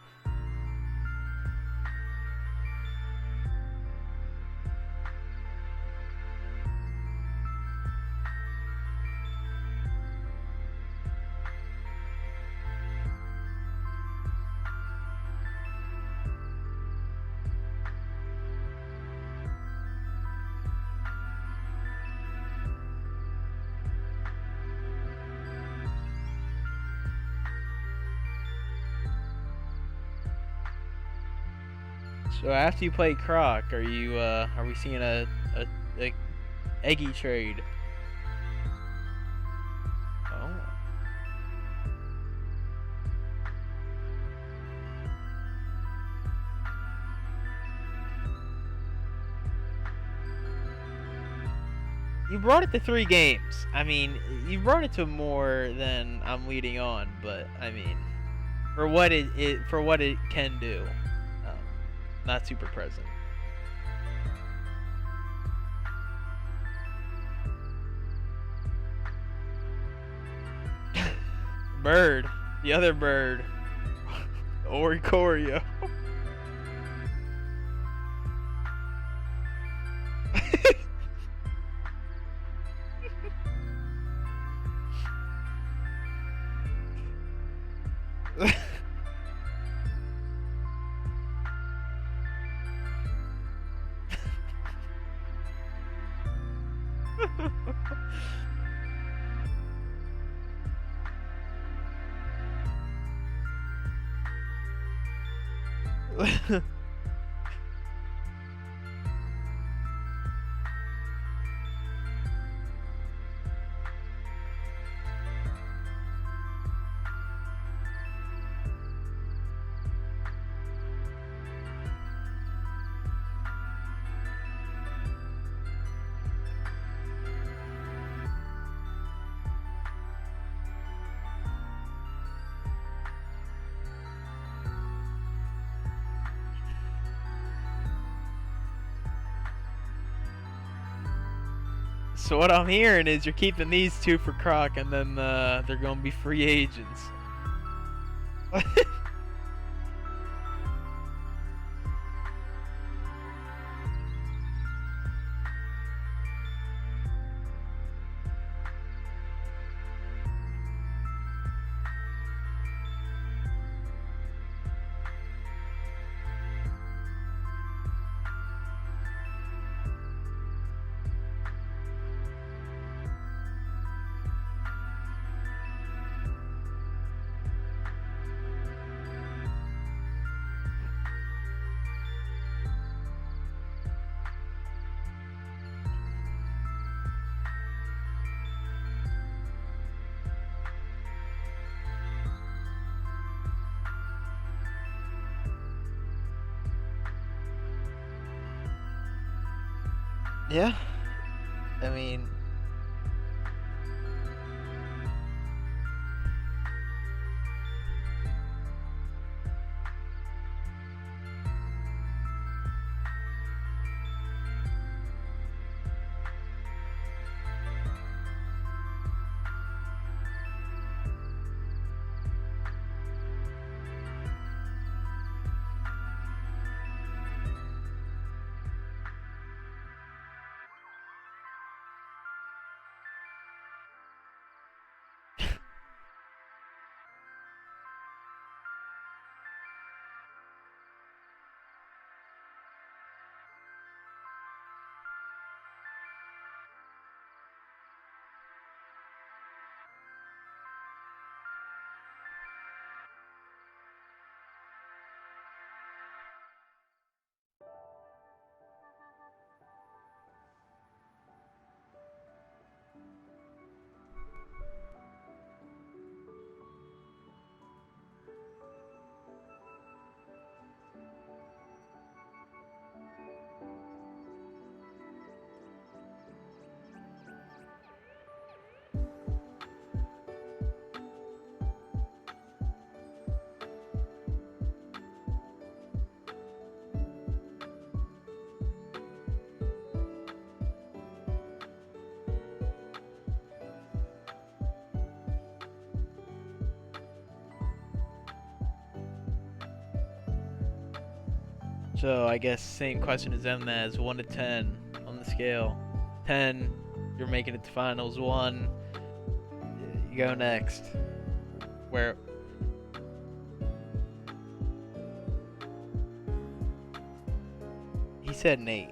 So after you play Croc, are we seeing a Eggy trade? Oh. You brought it to 3 games. I mean, you brought it to more than I'm leading on, but I mean, for what it can do. Not super present. Bird. The other bird. Oricorio. So what I'm hearing is you're keeping these 2 for Croc, and then they're gonna be free agents. Yeah. I mean, so I guess same question as them as 1 to 10 on the scale. 10, you're making it to finals. 1, you go next. Where? He said an 8.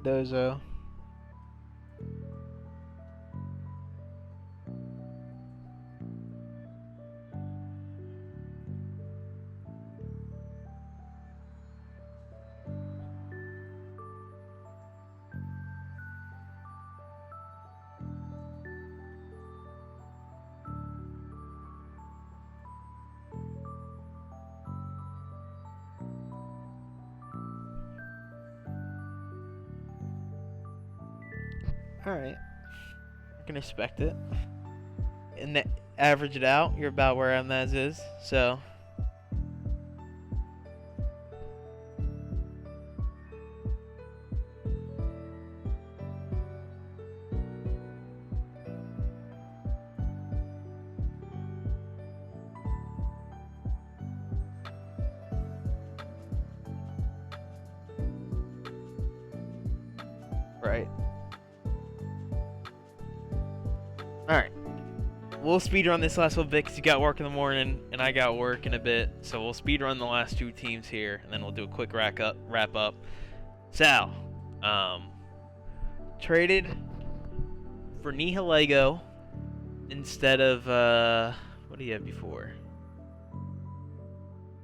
Bozo. Alright. I can respect it. And average it out, you're about where Amnaz is, so. Right. Alright. We'll speedrun this last little bit because you got work in the morning and I got work in a bit. So we'll speedrun the last 2 teams here and then we'll do a quick wrap up. Sal, traded for Nihilego instead of, what do you have before?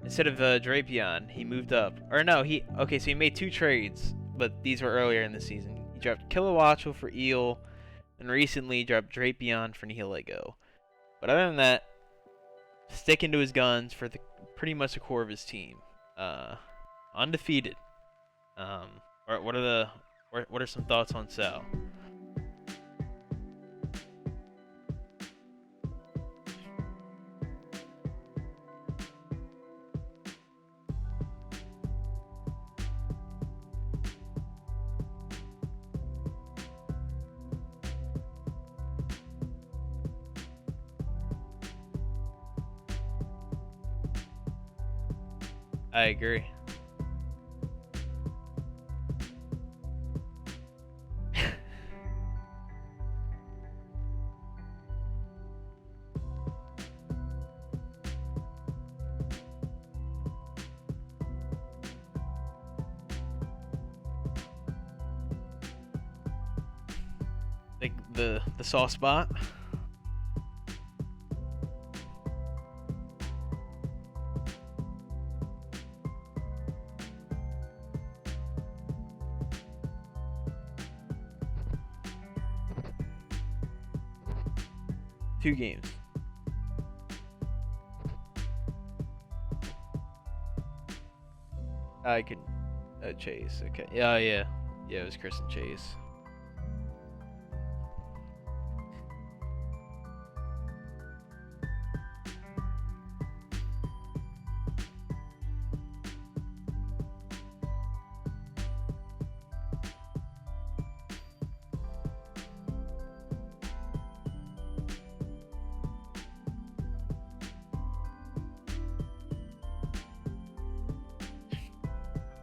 Instead of Drapion, he moved up. Or no, so he made 2 trades, but these were earlier in the season. He dropped Kilowattrel for Eel, and recently dropped Drapion for Nihilego. But other than that, sticking to his guns for pretty much the core of his team. Undefeated. What are some thoughts on Sal? I agree. the soft spot. Two games. I can Chase. Okay. Yeah, yeah. Yeah, it was Chris and Chase.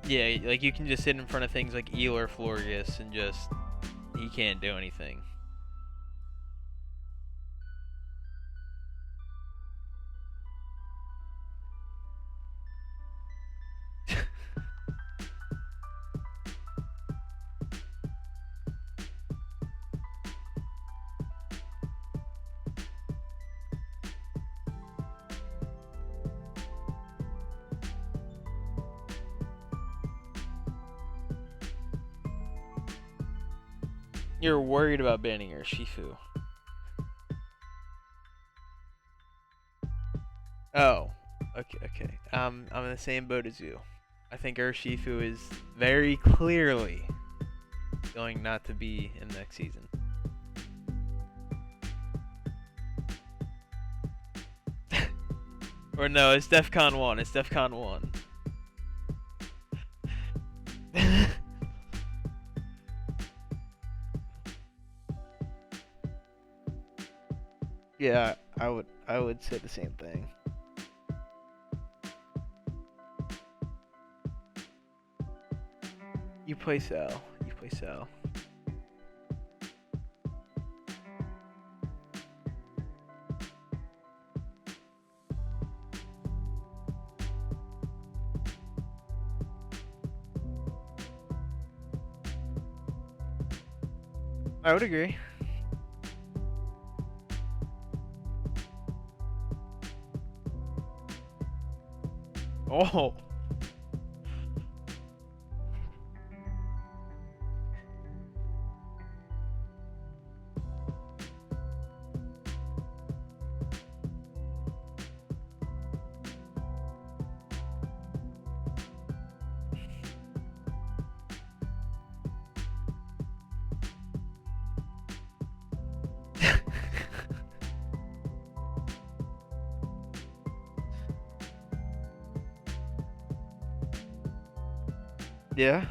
Yeah, like you can just sit in front of things like Eel or Florius and just he can't do anything. You're worried about banning your Shifu. Oh, okay. I'm in the same boat as you. I think Urshifu is very clearly going not to be in next season. Or no, it's DEFCON 1. It's DEFCON 1. Yeah, I would say the same thing. You play Sal. You play Sal. I would agree. Oh. Yeah.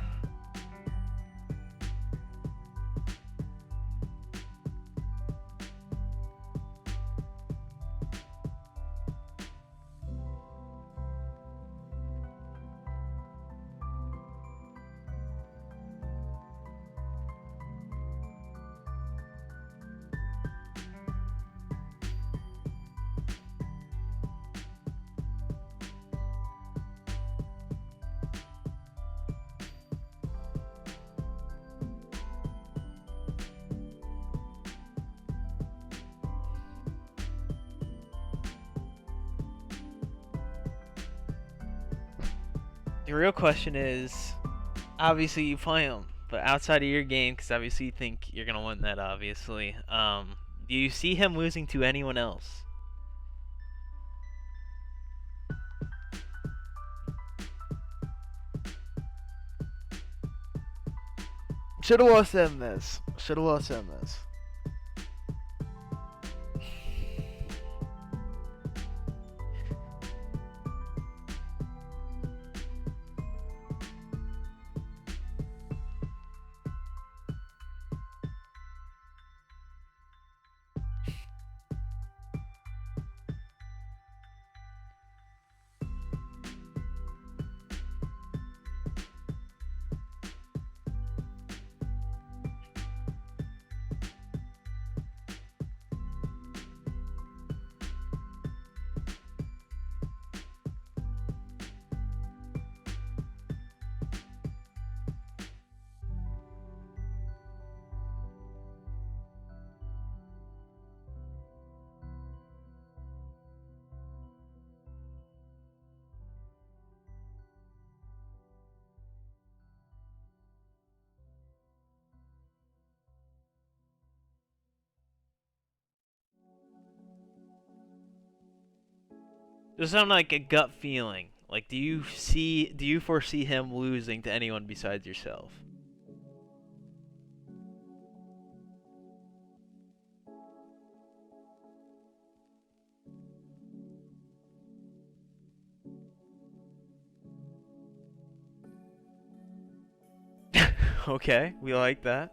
The real question is, obviously you play him, but outside of your game, because obviously you think you're gonna win that. Obviously, do you see him losing to anyone else? Should've lost them this. Should've lost them this. Does sound like a gut feeling? Like, do you foresee him losing to anyone besides yourself? Okay, we like that.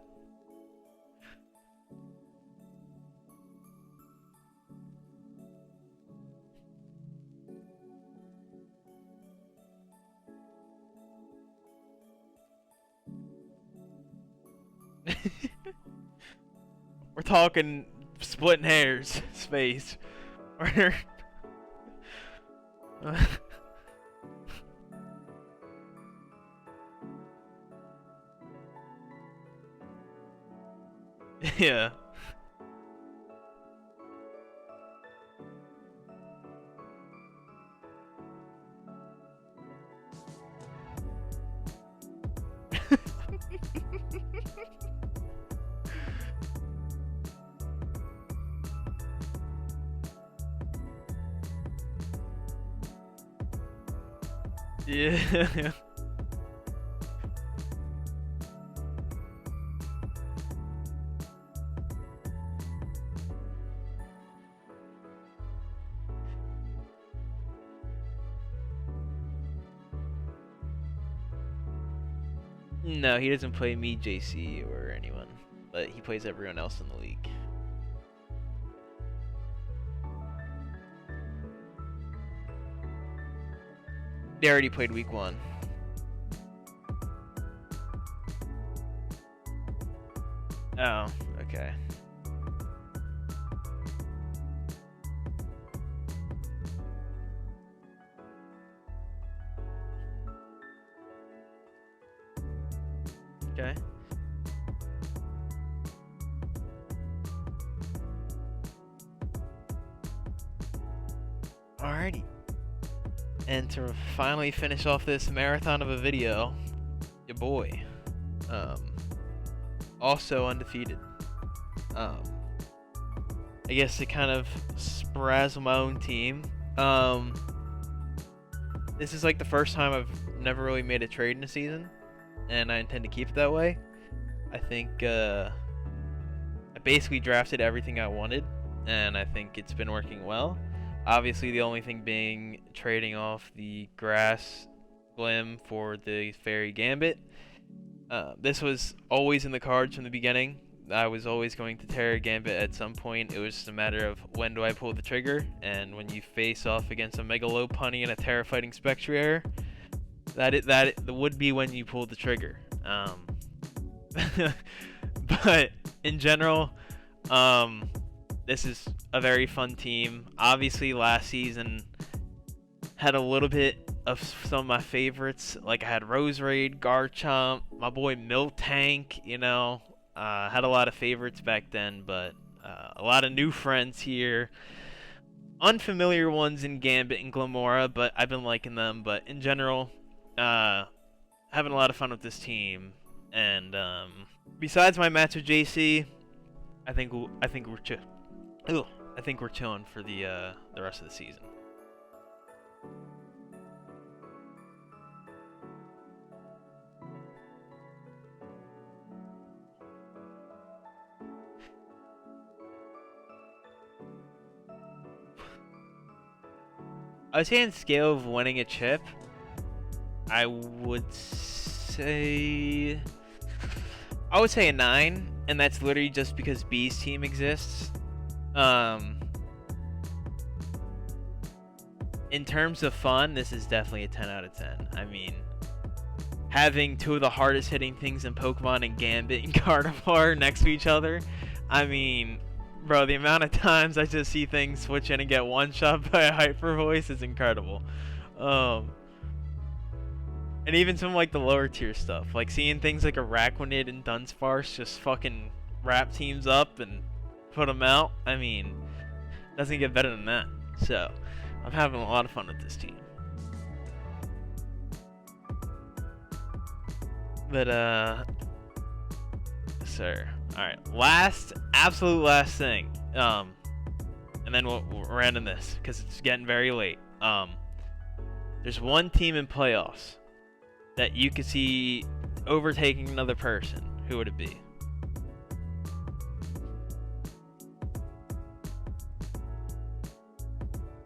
We're talking splitting hairs, space. Yeah. Yeah. No, he doesn't play me, JC, or anyone, but he plays everyone else in the league. They already played week 1. Oh, okay. Okay. Alrighty. And to finally finish off this marathon of a video, your boy, also undefeated. I guess to kind of sprazz my own team. This is like the first time I've never really made a trade in a season, and I intend to keep it that way. I think I basically drafted everything I wanted, and I think it's been working well. Obviously, the only thing being trading off the grass Glim for the Fairy Gambit. This was always in the cards from the beginning. I was always going to Terra Gambit at some point. It was just a matter of when do I pull the trigger, and when you face off against a Megalopunny and a Terra Fighting Spectrier, that would be when you pull the trigger. But in general, this is a very fun team. Obviously, last season had a little bit of some of my favorites. Like I had Roserade, Garchomp, my boy Miltank, you know. Had a lot of favorites back then, but a lot of new friends here. Unfamiliar ones in Gambit and Glamora, but I've been liking them. But in general, having a lot of fun with this team. And besides my match with JC, I think we're chilling for the rest of the season. I would say on scale of winning a chip, I would say a 9, and that's literally just because B's team exists. In terms of fun, this is definitely a 10 out of 10. I mean, having two of the hardest hitting things in Pokemon and Gambit and Gardevoir next to each other, I mean, bro, the amount of times I just see things switch in and get one shot by a Hyper Voice is incredible. And even some like the lower tier stuff, like seeing things like Araquanid and Dunsparce just fucking wrap teams up and put them out. I mean, doesn't get better than that. So, I'm having a lot of fun with this team. But sir. All right, absolute last thing. And then we're ending this because it's getting very late. Um, there's one team in playoffs that you could see overtaking another person. Who would it be?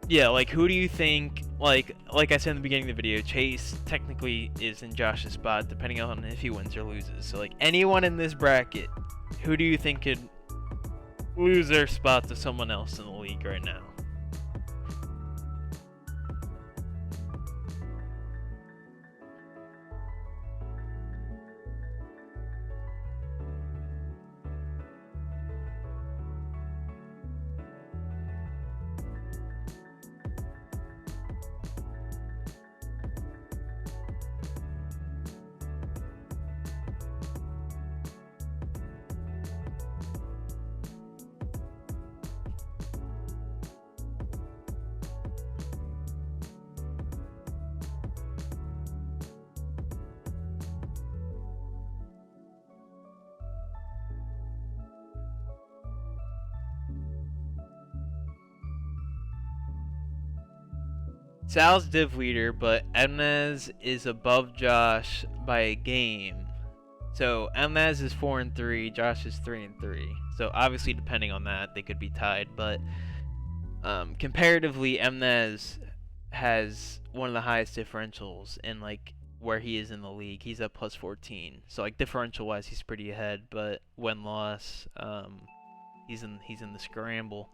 Yeah, like who do you think? Like I said in the beginning of the video, Chase technically is in Josh's spot, depending on if he wins or loses. So like anyone in this bracket, who do you think could lose their spot to someone else in the league right now? Sal's div leader, but Emnez is above Josh by a game. So Emnez is 4-3, Josh is 3-3. So obviously, depending on that, they could be tied. But comparatively, Emnez has one of the highest differentials in like where he is in the league. He's at plus 14. So like differential wise, he's pretty ahead. But win loss, he's in the scramble.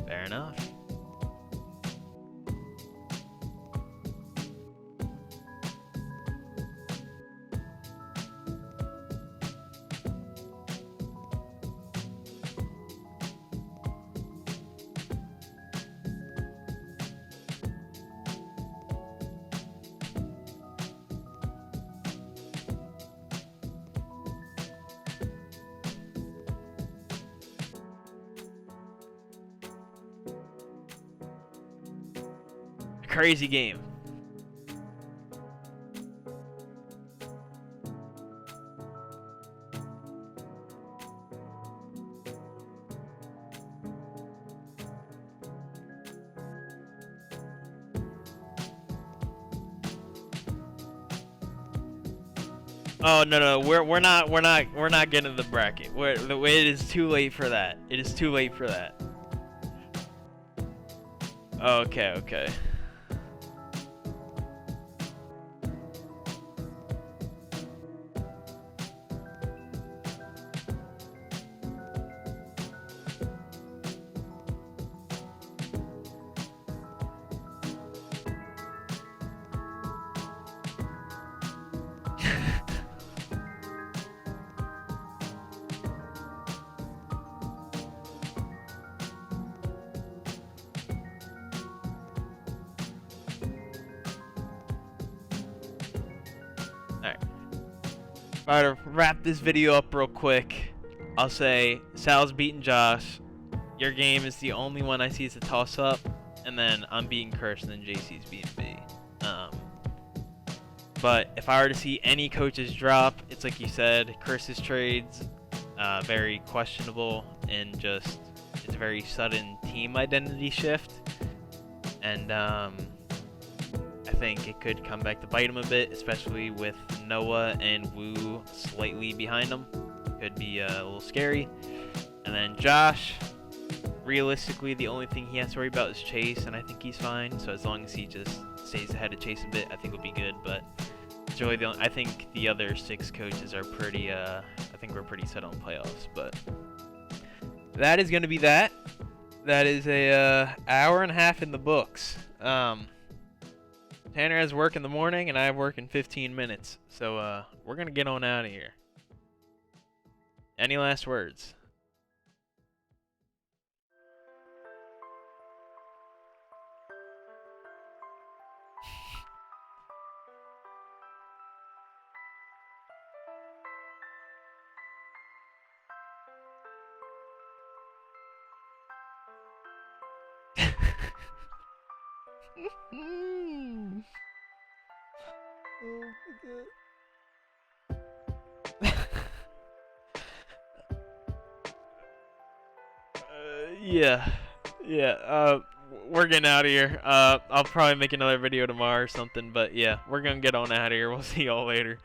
Fair enough. Crazy game. Oh no, we're not getting the bracket. It is too late for that. It is too late for that. Okay. Alright, to wrap this video up real quick, I'll say Sal's beating Josh. Your game is the only one I see as a toss-up, and then I'm beating Chris, and then JC's beating B. But if I were to see any coaches drop, it's like you said, Chris's trades, very questionable, and just it's a very sudden team identity shift, and I think it could come back to bite him a bit, especially with Noah and Wu slightly behind him. Could be a little scary. And then Josh, realistically, the only thing he has to worry about is Chase, and I think he's fine. So as long as he just stays ahead of Chase a bit, I think we'll be good. But it's really I think the other 6 coaches are pretty. I think we're pretty set on playoffs. But that is going to be that. That is a hour and a half in the books. Tanner has work in the morning, and I have work in 15 minutes. So we're going to get on out of here. Any last words? Yeah. We're getting out of here. I'll probably make another video tomorrow or something, but yeah, we're gonna get on out of here. We'll see y'all later.